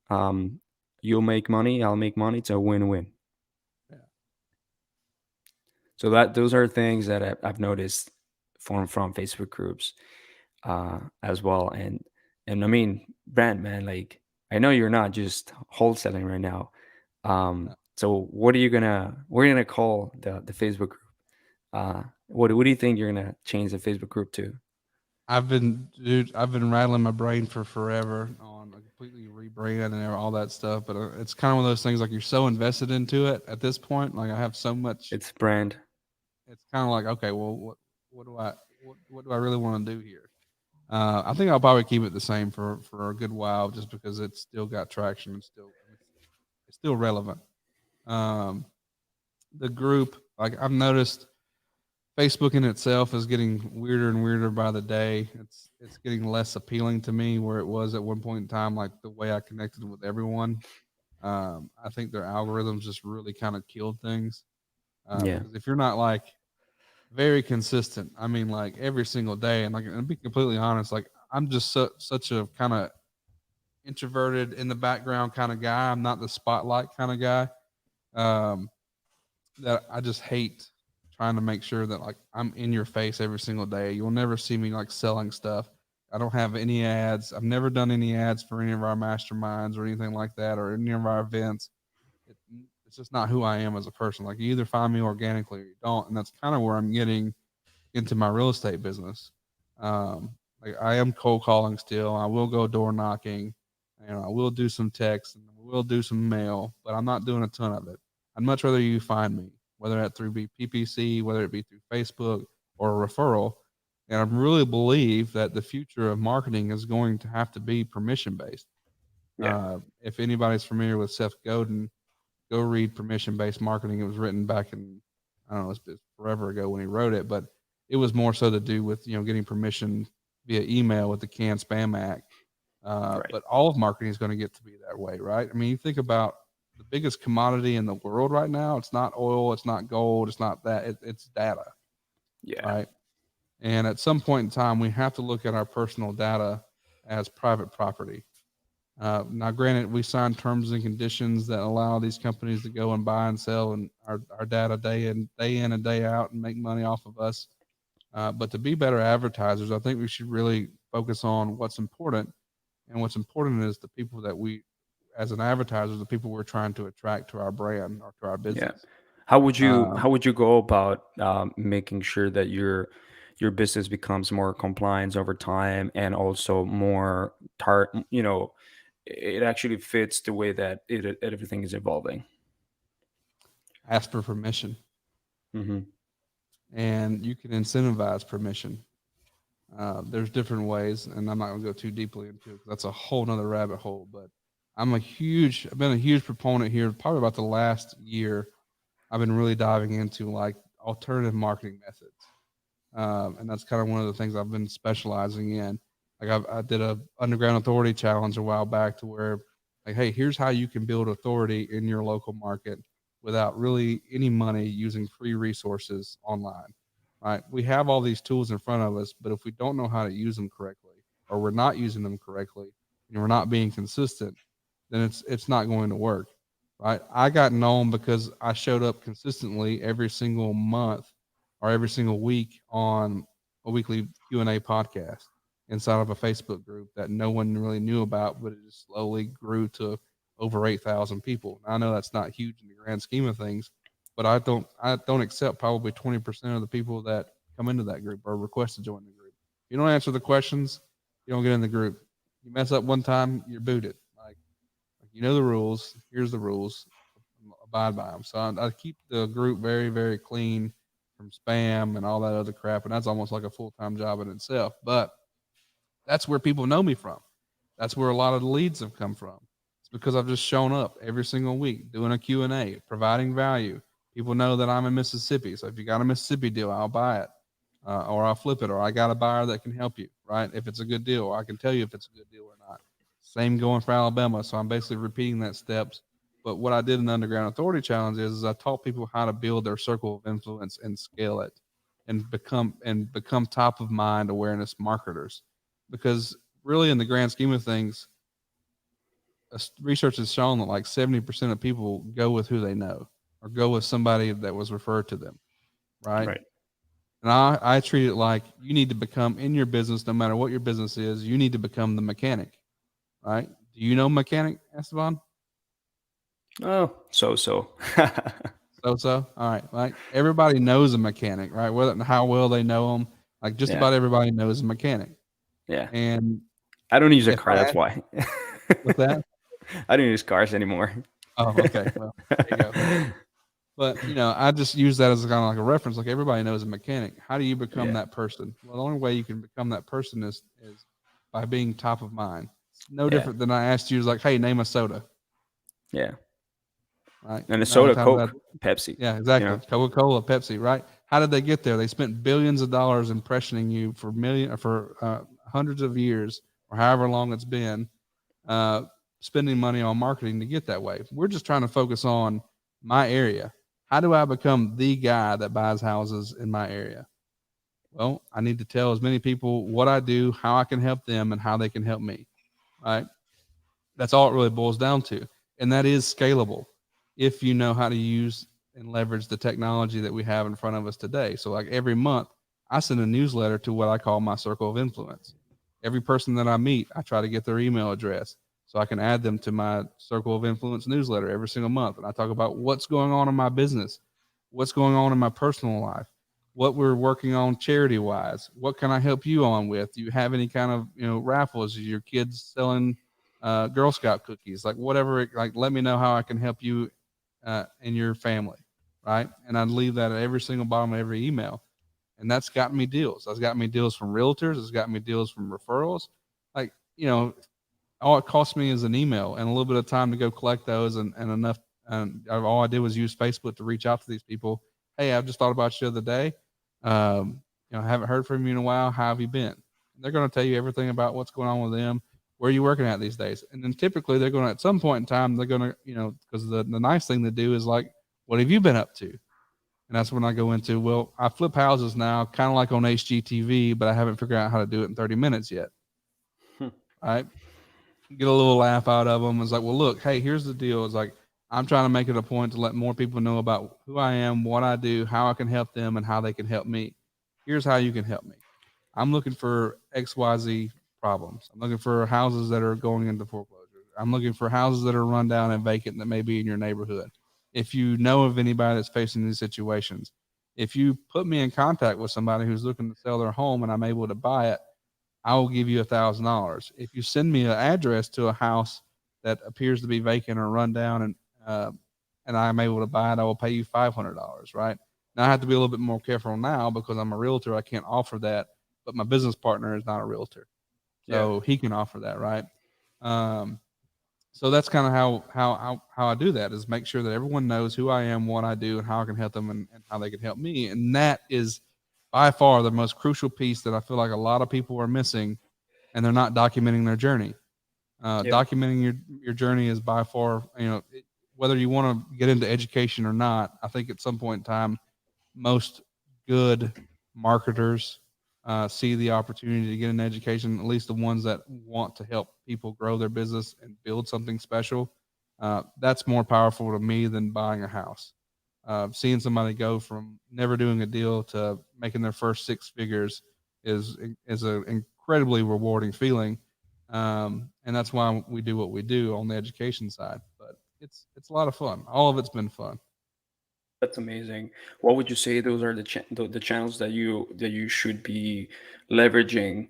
Um, you'll make money, I'll make money. It's a win-win. Yeah. So that those are things that I've noticed from Facebook groups. as well. And I mean, Brent, man, like I know you're not just wholesaling right now. So what are you gonna call the Facebook group? What do you think you're gonna change the Facebook group to? I've been rattling my brain for forever on a completely rebrand and all that stuff. But it's kind of one of those things like you're so invested into it at this point. Like I have so much. It's brand. It's kind of like, okay, well, what do I what do I really want to do here? I think I'll probably keep it the same for a good while, just because it's still got traction and it's still relevant. Um, the group, like I've noticed, Facebook in itself is getting weirder and weirder by the day. It's getting less appealing to me where it was at one point in time, like the way I connected with everyone. I think their algorithms just really kind of killed things. Yeah, Because if you're not like very consistent, I mean, like every single day, and like, and to be completely honest, like I'm just such a kind of introverted in the background kind of guy. I'm not the spotlight kind of guy. Um, that I just hate trying to make sure that like I'm in your face every single day. You'll never see me like selling stuff. I don't have any ads. I've never done any ads for any of our masterminds or anything like that or any of our events. It, it's just not who I am as a person. Like you either find me organically or you don't, and that's kind of where I'm getting into my real estate business. Like I am cold calling still. I will go door knocking, and I will do some text and we will do some mail, but I'm not doing a ton of it. I'd much rather you find me, whether that through be PPC, whether it be through Facebook or a referral. And I really believe that the future of marketing is going to have to be permission based. yeah, If anybody's familiar with Seth Godin, go read Permission Based Marketing. It was written back in, I don't know, it's forever ago when he wrote it, but it was more so to do with, getting permission via email with the Can Spam Act. right. But all of marketing is going to get to be that way, right? I mean, you think about the biggest commodity in the world right now. It's not oil, it's not gold, it's not that. It's data, Yeah, right? And at some point in time, we have to look at our personal data as private property. Now, granted, we sign terms and conditions that allow these companies to go and buy and sell and our data day in and day out and make money off of us. But to be better advertisers, I think we should really focus on what's important. And what's important is the people that we, as an advertiser, the people we're trying to attract to our brand or to our yeah. business. How Um, would you go about making sure that your business becomes more compliant over time and also more it actually fits the way that everything is evolving. Ask for permission, Hmm. and you can incentivize permission. There's different ways, and I'm not going to go too deeply into it because that's a whole nother rabbit hole. But I've been a huge proponent here. Probably about the last year, I've been really diving into like alternative marketing methods, and that's kind of one of the things I've been specializing in. Like I did a underground authority challenge a while back to where, like, hey, here's how you can build authority in your local market without really any money using free resources online. Right? We have all these tools in front of us, but if we don't know how to use them correctly, or we're not using them correctly, and we're not being consistent, then it's not going to work. Right? I got known because I showed up consistently every single month or every single week on a weekly Q&A podcast inside of a Facebook group that no one really knew about, but it just slowly grew to over 8,000 people. I know that's not huge in the grand scheme of things, but I don't accept probably 20% of the people that come into that group or request to join the group. If you don't answer the questions, you don't get in the group. You mess up one time, you're booted. Like you know the rules. Here's the rules. Abide by them. So I keep the group very, very clean from spam and all that other crap, and that's almost like a full time job in itself. But that's where people know me from. That's where a lot of the leads have come from. It's because I've just shown up every single week doing a Q&A, providing value. People know that I'm in Mississippi. So if you got a Mississippi deal, I'll buy it or I'll flip it or I got a buyer that can help you, right? If it's a good deal, I can tell you if it's a good deal or not. Same going for Alabama. So I'm basically repeating that steps. But what I did in the Underground Authority Challenge is I taught people how to build their circle of influence and scale it and become top of mind awareness marketers because really in the grand scheme of things research has shown that like 70% of people go with who they know or go with somebody that was referred to them, right? Right. And I treat it like you need to become in your business, no matter what your business is, you need to become the mechanic, right? Do you know mechanic, Esteban? Oh, so. So. All right. Like everybody knows a mechanic, right? Whether how well they know them, like just Yeah, about everybody knows a mechanic. yeah. And I don't use a if car. I That's why. with that, I don't use cars anymore. oh, okay. Well, there you go. But I just use that as kind of like a reference. Like everybody knows a mechanic. How do you become Yeah, that person? Well, the only way you can become that person is by being top of mind. It's no yeah, different than I asked you, like, hey, name a soda, yeah. right? And a Nine soda, times out, Coke, Pepsi. yeah, You exactly. know. Coca-Cola, Pepsi, right? How did they get there? They spent billions of dollars impressioning you for hundreds of years or however long it's been, uh, spending money on marketing to get that way. We're just trying to focus on my area. How do I become the guy that buys houses in my area? Well, I need to tell as many people what I do, how I can help them, and how they can help me. Right? That's all it really boils down to. And that is scalable if you know how to use and leverage the technology that we have in front of us today. So, like every month, I send a newsletter to what I call my circle of influence. Every person that I meet, I try to get their email address so I can add them to my circle of influence newsletter every single month. And I talk about what's going on in my business, what's going on in my personal life, what we're working on charity wise, what can I help you on with? Do you have any kind of raffles? Is your kids selling Girl Scout cookies, like whatever. Like, let me know how I can help you and your family, right? And I'd leave that at every single bottom of every email, and that's gotten me deals. That's got me deals from realtors. It's got me deals from referrals. Like, all it cost me is an email and a little bit of time to go collect those, and enough. And all I did was use Facebook to reach out to these people. Hey, I've just thought about you the other day. I haven't heard from you in a while. How have you been? And they're going to tell you everything about what's going on with them. Where are you working at these days? And then typically they're going to, at some point in time, they're going to, because the nice thing to do is like, what have you been up to? And that's when I go into, well, I flip houses now, kind of like on HGTV, but I haven't figured out how to do it in 30 minutes yet. Right? Get a little laugh out of them. It's like, well, look, hey, here's the deal. It's like, I'm trying to make it a point to let more people know about who I am, what I do, how I can help them, and how they can help me. Here's how you can help me. I'm looking for XYZ problems. I'm looking for houses that are going into foreclosure. I'm looking for houses that are run down and vacant that may be in your neighborhood. If you know of anybody that's facing these situations, if you put me in contact with somebody who's looking to sell their home and I'm able to buy it, I will give you $1,000. If you send me an address to a house that appears to be vacant or run down and I'm able to buy it, I will pay you $500. Right now, I have to be a little bit more careful now because I'm a realtor. I can't offer that, but my business partner is not a realtor, so he can offer that. Right. Um, so that's kind of how I do that, is make sure that everyone knows who I am, what I do, and how I can help them, and how they can help me. And that is by far the most crucial piece that I feel like a lot of people are missing, and they're not documenting their journey. Yep. Documenting your journey is by far, whether you want to get into education or not. I think at some point in time, most good marketers see the opportunity to get an education, at least the ones that want to help people grow their business and build something special. That's more powerful to me than buying a house. Seeing somebody go from never doing a deal to making their first six figures is an incredibly rewarding feeling, and that's why we do what we do on the education side. But it's a lot of fun. All of it's been fun. That's amazing. What would you say those are the channels that you should be leveraging,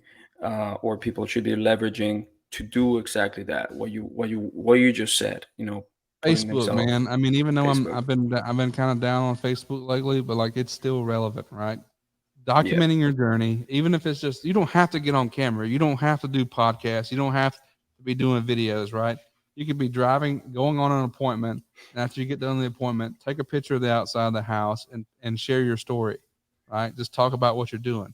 or people should be leveraging to do exactly that? What you just said. Putting Facebook, themselves man. I mean, even though Facebook. I've been kind of down on Facebook lately, but like it's still relevant, right? Yeah. Documenting your journey, even if it's just, you don't have to get on camera, you don't have to do podcasts, you don't have to be doing videos, right? You could be driving, going on an appointment, and after you get done with the appointment, take a picture of the outside of the house and share your story, right? Just talk about what you're doing.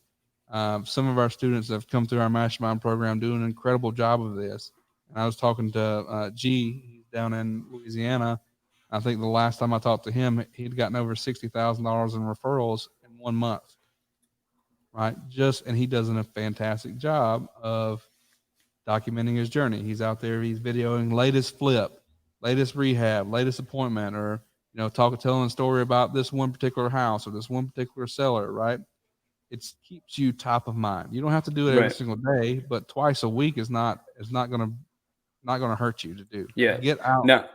Some of our students have come through our mastermind program doing an incredible job of this. And I was talking to G, he's down in Louisiana. I think the last time I talked to him, he'd gotten over $60,000 in referrals in 1 month, right? And he does a fantastic job of documenting his journey. He's out there, he's videoing latest flip, latest rehab, latest appointment, or telling a story about this one particular house or this one particular seller, right? it keeps you top of mind. You don't have to do it every Right. single day, but twice a week is not gonna hurt you to do. Yeah. Get out. Now,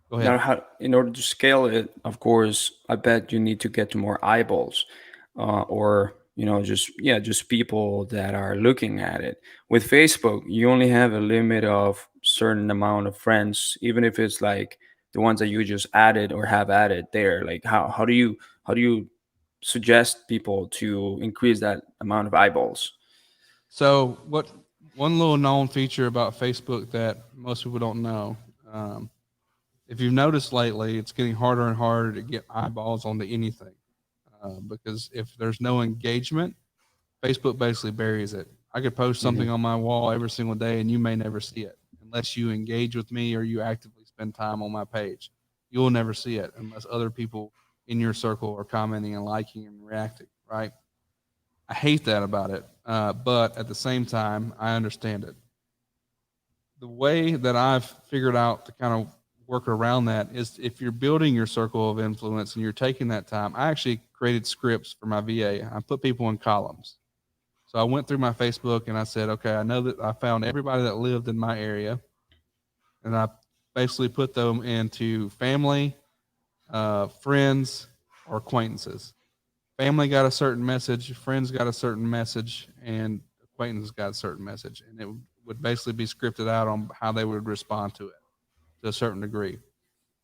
Go now, ahead. how in order to scale it, of course, I bet you need to get to more eyeballs, or just just people that are looking at it. With Facebook, you only have a limit of certain amount of friends, even if it's like the ones that you just added or have added there. Like how do you suggest people to increase that amount of eyeballs? So, what one little known feature about Facebook that most people don't know, um, if you've noticed lately, it's getting harder and harder to get eyeballs onto anything, because if there's no engagement, Facebook basically buries it. I could post Hmm. something on my wall every single day, and you may never see it unless you engage with me or you actively spend time on my page. You'll never see it unless other people in your circle are commenting and liking and reacting. Right? I hate that about it, but at the same time, I understand it. The way that I've figured out to kind of work around that is if you're building your circle of influence and you're taking that time, I actually created scripts for my VA. I put people in columns. So I went through my Facebook and I said, okay, I know that I found everybody that lived in my area, and I basically put them into family, friends, or acquaintances. Family got a certain message, friends got a certain message, and acquaintances got a certain message. And it would basically be scripted out on how they would respond to it to a certain degree.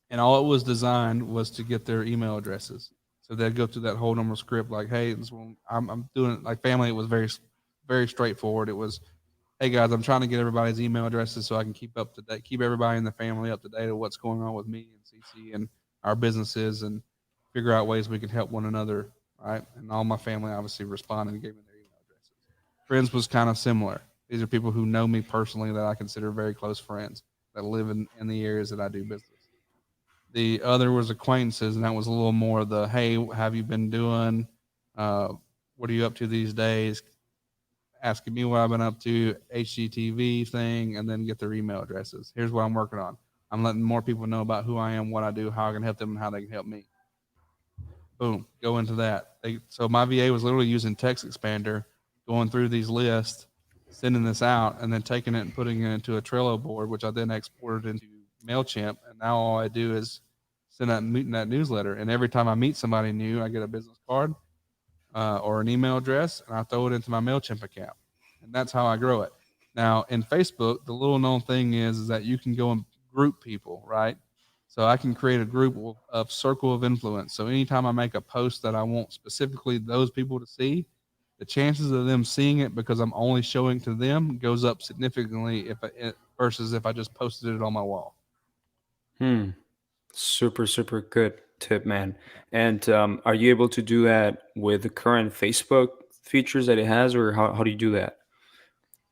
And all it was designed was to get their email addresses. So they'd go through that whole normal script, like, "Hey, I'm doing it." Like family, it was very straightforward. It was, "Hey guys, I'm trying to get everybody's email addresses so I can keep up to date, keep everybody in the family up to date of what's going on with me and CC and our businesses, and figure out ways we can help one another." Right, and all my family obviously responded and gave me their email addresses. Friends was kind of similar. These are people who know me personally that I consider very close friends that live in the areas that I do business. The other was acquaintances, and that was a little more of the, "Hey, have you been doing? Uh, what are you up to these days?" Asking me what I've been up to, HGTV thing, and then get their email addresses. Here's what I'm working on. I'm letting more people know about who I am, what I do, how I can help them, and how they can help me. Boom, go into that. So my VA was literally using Text Expander, going through these lists, sending this out, and then taking it and putting it into a Trello board, which I then exported into MailChimp. And now all I do is send that newsletter. And every time I meet somebody new, I get a business card, or an email address, and I throw it into my MailChimp account. And that's how I grow it. Now, in Facebook, the little known thing is that you can go and group people, right? So I can create a group of circle of influence. So anytime I make a post that I want specifically those people to see, the chances of them seeing it because I'm only showing to them goes up significantly versus if I just posted it on my wall. Hmm. Super, super good tip, man. And are you able to do that with the current Facebook features that it has, or how do you do that?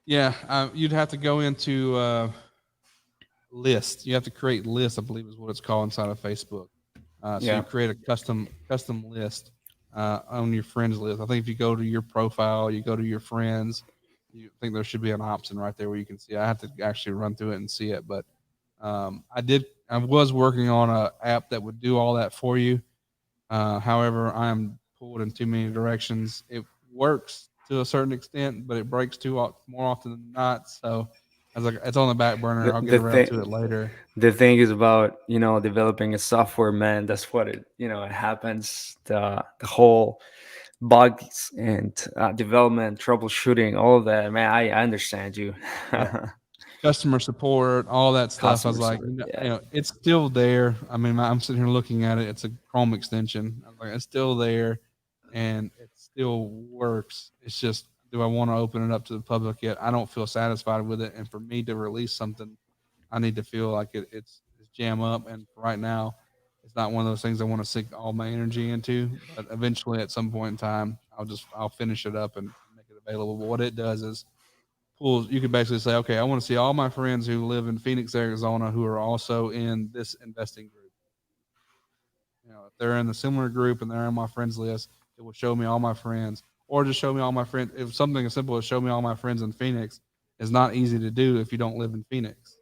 Yeah, you'd have to go into list. You have to create lists, I believe is what it's called inside of Facebook. So you Yeah. create a custom list on your friends list. I think if you go to your profile, you go to your friends, you think there should be an option right there where you can see. I have to actually run through it and see it, but I was working on a app that would do all that for you. However, I am pulled in too many directions. It works to a certain extent, but it breaks more often than not. So I was like, it's on the back burner. The, I'll get the around thing to it later. the thing is about developing a software, man. That's what it happens. The whole bugs and development, troubleshooting, all of that, man. I understand you. Yeah. Customer support, all that stuff. I was Customer like, service, yeah. it's still there. I mean, I'm sitting here looking at it. It's a Chrome extension. I was like, it's still there, and it still works. It's just, do I want to open it up to the public yet? I don't feel satisfied with it, and for me to release something, I need to feel like it's jam up. And for right now, it's not one of those things I want to sink all my energy into. But eventually, at some point in time, I'll finish it up and make it available. But what it does is pools, you could basically say, okay, I want to see all my friends who live in Phoenix, Arizona, who are also in this investing group. If they're in the similar group and they're on my friends list, it will show me all my friends, or just show me all my friends. If something as simple as show me all my friends in Phoenix is not easy to do if you don't live in Phoenix,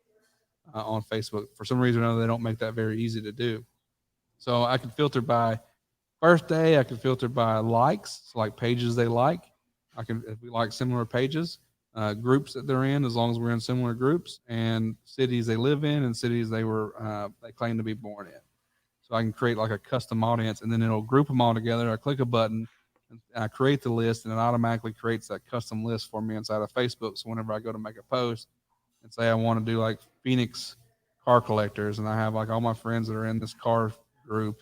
on Facebook. For some reason or another, they don't make that very easy to do. So I can filter by First day, I can filter by likes, so like pages they like. I can, if we like similar pages, groups that they're in, as long as we're in similar groups, and cities they live in, and cities they claim to be born in. So I can create like a custom audience, and then it'll group them all together. I click a button, and I create the list, and it automatically creates that custom list for me inside of Facebook. So whenever I go to make a post and say I want to do like Phoenix car collectors, and I have like all my friends that are in this car group,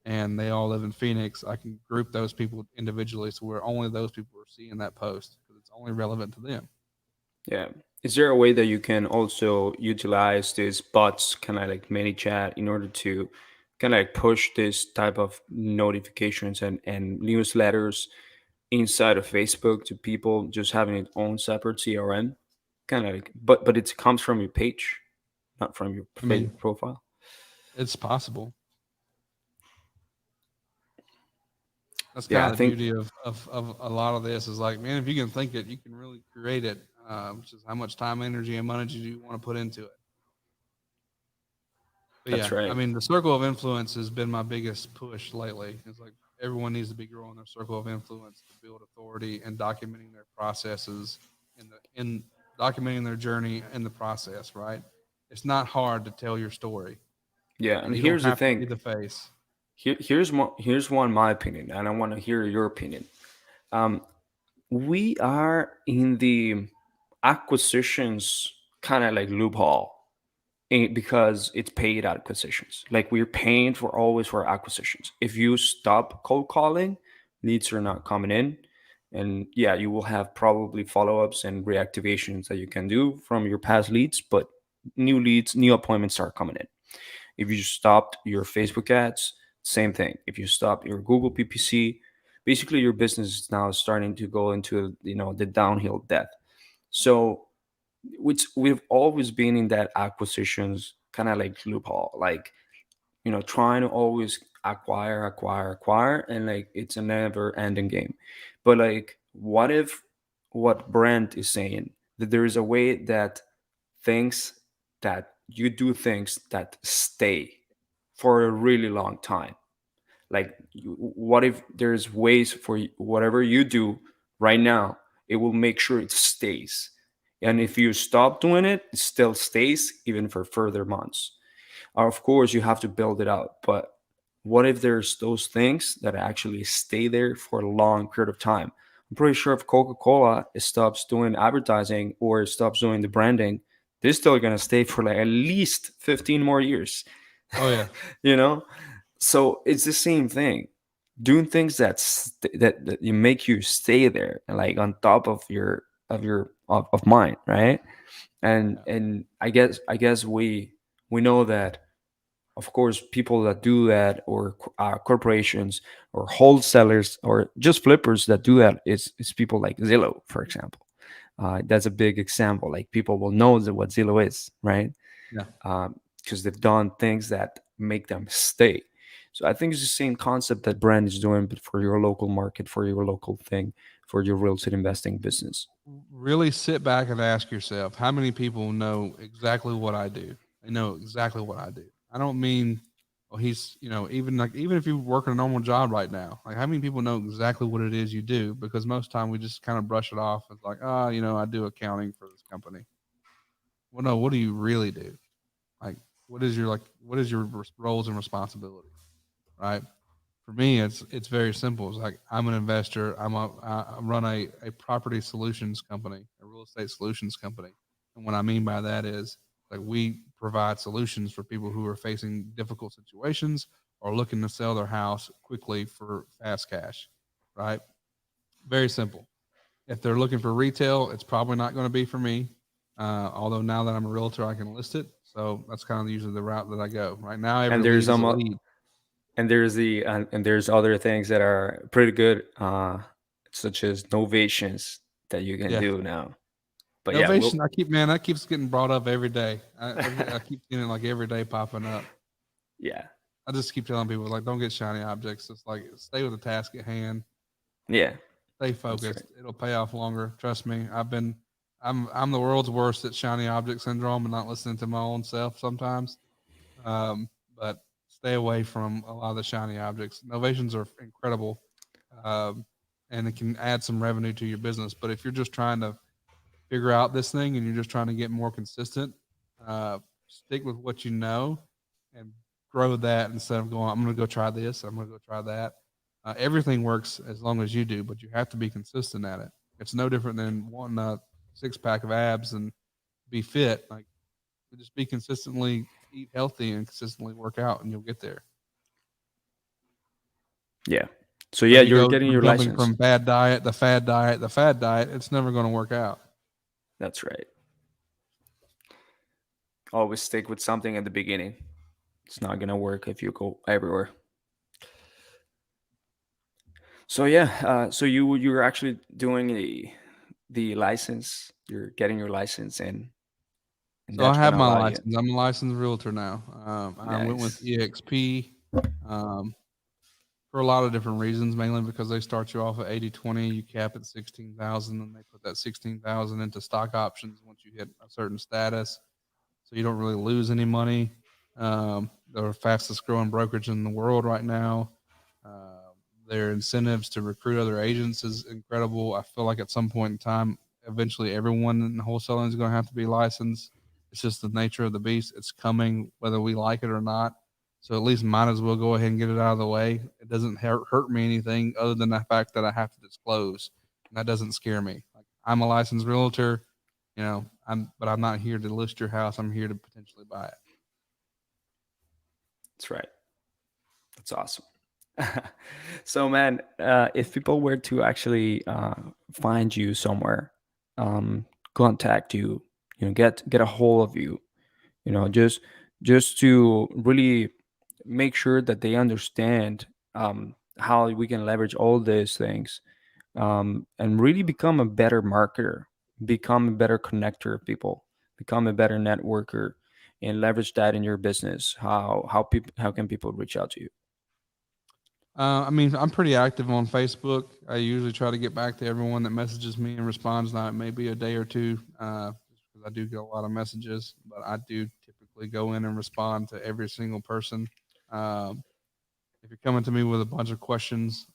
and they all live in Phoenix, I can group those people individually, so where only those people are seeing that post because it's only relevant to them. Yeah. Is there a way that you can also utilize this bots kind of like mini chat in order to kind of like push this type of notifications and newsletters inside of Facebook to people just having its own separate CRM? Kind of like, but it comes from your page, not from your I mean, Facebook profile. it's possible. That's Yeah, kind I of the think beauty of a lot of this is like, man, if you can think it, you can really create it. Which is how much time, energy, and money do you want to put into it? But that's yeah, I right. mean, the circle of influence has been my biggest push lately. It's like everyone needs to be growing their circle of influence to build authority and documenting their processes in documenting their journey in the process. Right? It's not hard to tell your story. Yeah, and You don't here's the have to thing. be the face. Here's one my opinion, and I want to hear your opinion. Um, we are in the acquisitions kind of like loophole because it's paid acquisitions. Like we're paying for always for acquisitions. If you stop cold calling, leads are not coming in. And yeah, you will have probably follow ups and reactivations that you can do from your past leads, but new leads, new appointments are coming in. If you stopped your Facebook ads, same thing. If you stop your Google PPC, basically your business is now starting to go into the downhill death. So which we've always been in that acquisitions kind of like loophole, like trying to always acquire, and like it's a never ending game. But like, what if what Brent is saying, that there is a way that things that you do things that stay for a really long time? Like, what if there's ways for whatever you do right now, it will make sure it stays. And if you stop doing it, it still stays even for further months. Of course, you have to build it out. But what if there's those things that actually stay there for a long period of time? I'm pretty sure if Coca-Cola stops doing advertising or stops doing the branding, they're still going to stay for like at least 15 more years. Oh yeah, you know so it's the same thing, doing things that you make you stay there and like on top of mind, right? and yeah. and I guess we know that, of course, people that do that, or corporations or wholesalers or just flippers that do that, is people like Zillow, for example. That's a big example. Like, people will know what Zillow is, right? Yeah. Because they've done things that make them stay. So I think it's the same concept that Brand is doing, but for your local market, for your local thing, for your real estate investing business. Really sit back and ask yourself, how many people know exactly what I do? They know exactly what I do. I don't mean, well, even if you work a normal job right now, like how many people know exactly what it is you do? Because most time we just kind of brush it off as like, oh, I do accounting for this company. Well, no, what do you really do? Like, what is your roles and responsibilities? Right? For me, it's very simple. It's like I'm an investor. I run a property solutions company, a real estate solutions company, and what I mean by that is like we provide solutions for people who are facing difficult situations or looking to sell their house quickly for fast cash. Right? Very simple. If they're looking for retail, it's probably not going to be for me. Although now that I'm a realtor, I can list it. So that's kind of usually the route that I go. Right now, And every there's lead is some a lead. and there's other things that are pretty good, such as novations that you can Yeah. do now. But yeah, Novation, that keeps getting brought up every day. I keep seeing it like every day popping up. yeah, I just keep telling people like, don't get shiny objects. It's like stay with the task at hand. yeah, Stay that's right. focused. It'll pay off longer. Trust me. I'm the world's worst at shiny object syndrome and not listening to my own self sometimes. But stay away from a lot of the shiny objects. Novations are incredible, um, and it can add some revenue to your business. But if you're just trying to figure out this thing and you're just trying to get more consistent, stick with what you know and grow that instead of going, I'm going to go try this, I'm going to go try that. Everything works as long as you do, but you have to be consistent at it. It's no different than wanting a 6 pack of abs and be fit. Like, just be consistently eat healthy and consistently work out, and you'll get there. Yeah. So But yeah, if you you're go getting from your jumping license. from bad diet to fad diet to fad diet, it's never going to work out. That's right. Always stick with something at the beginning. It's not gonna work if you go everywhere. So yeah, so you're actually doing the license. You're getting your license, and So I that's have gonna my allow you. license. I'm a licensed realtor now. I went with Nice. EXP um, for a lot of different reasons, mainly because they start you off at 80/20. You cap at 16,000, and they put that 16,000 into stock options once you hit a certain status, so you don't really lose any money. They're the fastest growing brokerage in the world right now. Uh, their incentives to recruit other agents is incredible. I feel like at some point in time, eventually everyone in wholesaling is going to have to be licensed. It's just the nature of the beast. It's coming whether we like it or not. So at least might as well go ahead and get it out of the way. It doesn't hurt me anything other than the fact that I have to disclose, and that doesn't scare me. Like, I'm a licensed realtor, but I'm not here to list your house. I'm here to potentially buy it. That's right. That's awesome. So man, if people were to actually find you somewhere, um, contact you, get a hold of you, just to really make sure that they understand how we can leverage all these things, and really become a better marketer, become a better connector of people, become a better networker, and leverage that in your business. How can people reach out to you? I mean, I'm pretty active on Facebook. I usually try to get back to everyone that messages me and responds. Now, it may be a day or two, just because I do get a lot of messages, but I do typically go in and respond to every single person. Um, if you're coming to me with a bunch of questions,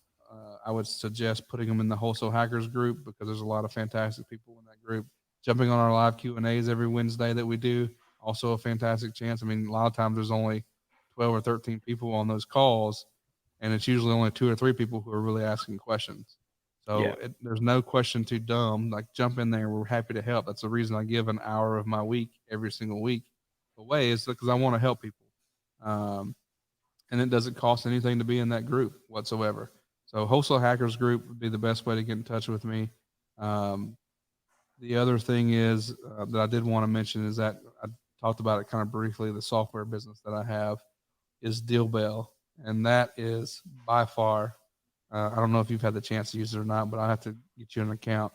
I would suggest putting them in the Wholesale Hackers group, because there's a lot of fantastic people in that group. Jumping on our live Q&As every Wednesday that we do, also a fantastic chance. I mean, a lot of times there's only 12 or 13 people on those calls, and it's usually only 2 or 3 people who are really asking questions. Yeah. So there's no question too dumb. Like, jump in there. We're happy to help. That's the reason I give an hour of my week every single week away, is because I want to help people. Um, and it doesn't cost anything to be in that group whatsoever. So Wholesale Hackers group would be the best way to get in touch with me. Um, the other thing is that I did want to mention is that I talked about it kind of briefly. The software business that I have is Deal Bell, and that is by far. I don't know if you've had the chance to use it or not, but I have to get you an account.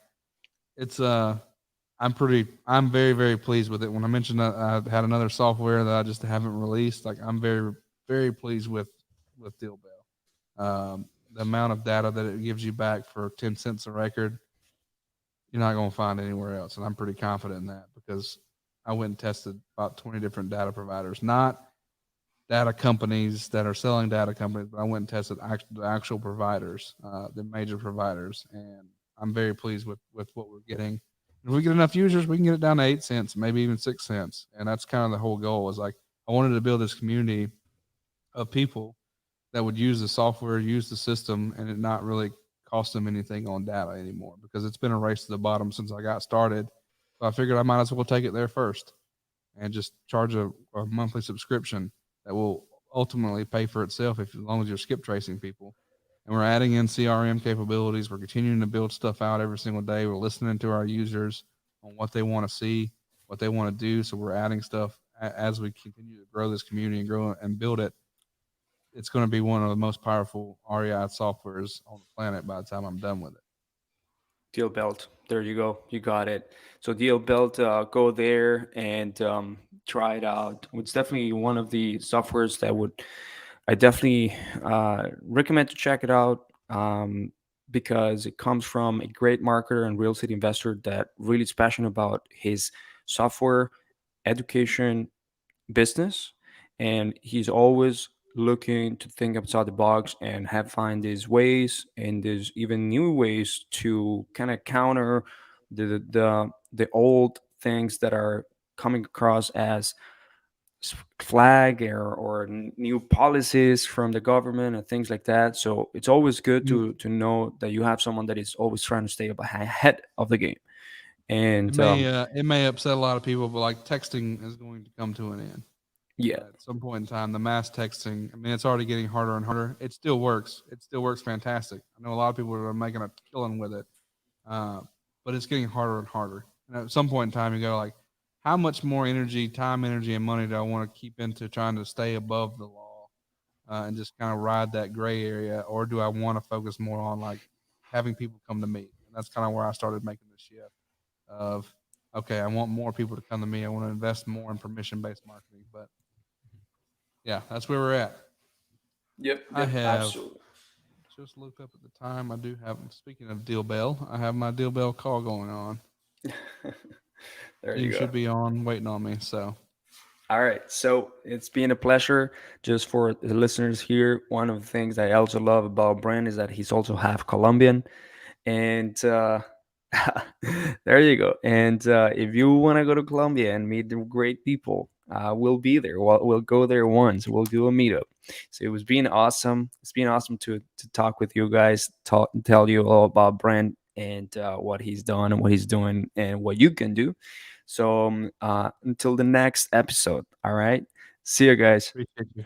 It's I'm very, very pleased with it. When I mentioned that I had another software that I just haven't released, like, I'm very, very pleased with Deal Bell. The amount of data that it gives you back for 10 cents a record, you're not going to find anywhere else. And I'm pretty confident in that, because I went and tested about 20 different data providers, not data companies that are selling data companies, but I went and tested the actual providers, the major providers. And I'm very pleased with what we're getting. If we get enough users, we can get it down to 8 cents, maybe even 6 cents. And that's kind of the whole goal, is like, I wanted to build this community of people that would use the software, use the system, and it not really cost them anything on data anymore, because it's been a race to the bottom since I got started. So I figured I might as well take it there first and just charge a monthly subscription that will ultimately pay for itself, as long as you're skip tracing people. And we're adding in CRM capabilities. We're continuing to build stuff out every single day. We're listening to our users on what they want to see, what they want to do. So we're adding stuff as we continue to grow this community and grow and build it. It's going to be one of the most powerful REI softwares on the planet by the time I'm done with it. Deal Belt. There you go. You got it. So Deal Belt, go there and try it out. It's definitely one of the softwares that I definitely recommend to check it out, because it comes from a great marketer and real estate investor that really is passionate about his software education business, and he's always looking to think outside the box and have find these ways and there's even new ways to kind of counter the old things that are coming across as flag or new policies from the government and things like that. So it's always good Mm, to know that you have someone that is always trying to stay up ahead of the game. It And may it may upset a lot of people, but like texting is going to come to an end. yeah, At some point in time, the mass texting, I mean, it's already getting harder and harder. It still works. It still works fantastic. I know a lot of people are making a killing with it, uh, but it's getting harder and harder. And at some point in time, you go like, how much more energy, time, energy, and money do I want to keep into trying to stay above the law and just kind of ride that gray area, or do I want to focus more on like having people come to me? And that's kind of where I started making the shift of, okay, I want more people to come to me. I want to invest more in permission based marketing, but yeah, that's where we're at. yep, I yep, have absolutely. just looked up at the time. I do have, speaking of deal bell, I have my deal bell call going on. There you Team go. should be on waiting on me. So All right. So it's been a pleasure. Just for the listeners here, one of the things I also love about Brent is that he's also half Colombian. And there you go. And if you want to go to Colombia and meet the great people, we'll be there. We'll go there once. We'll do a meetup. So it was being awesome. It's been awesome to talk with you guys, tell you all about Brent and what he's done and what he's doing and what you can do. So until the next episode. All right. See you guys. appreciate you.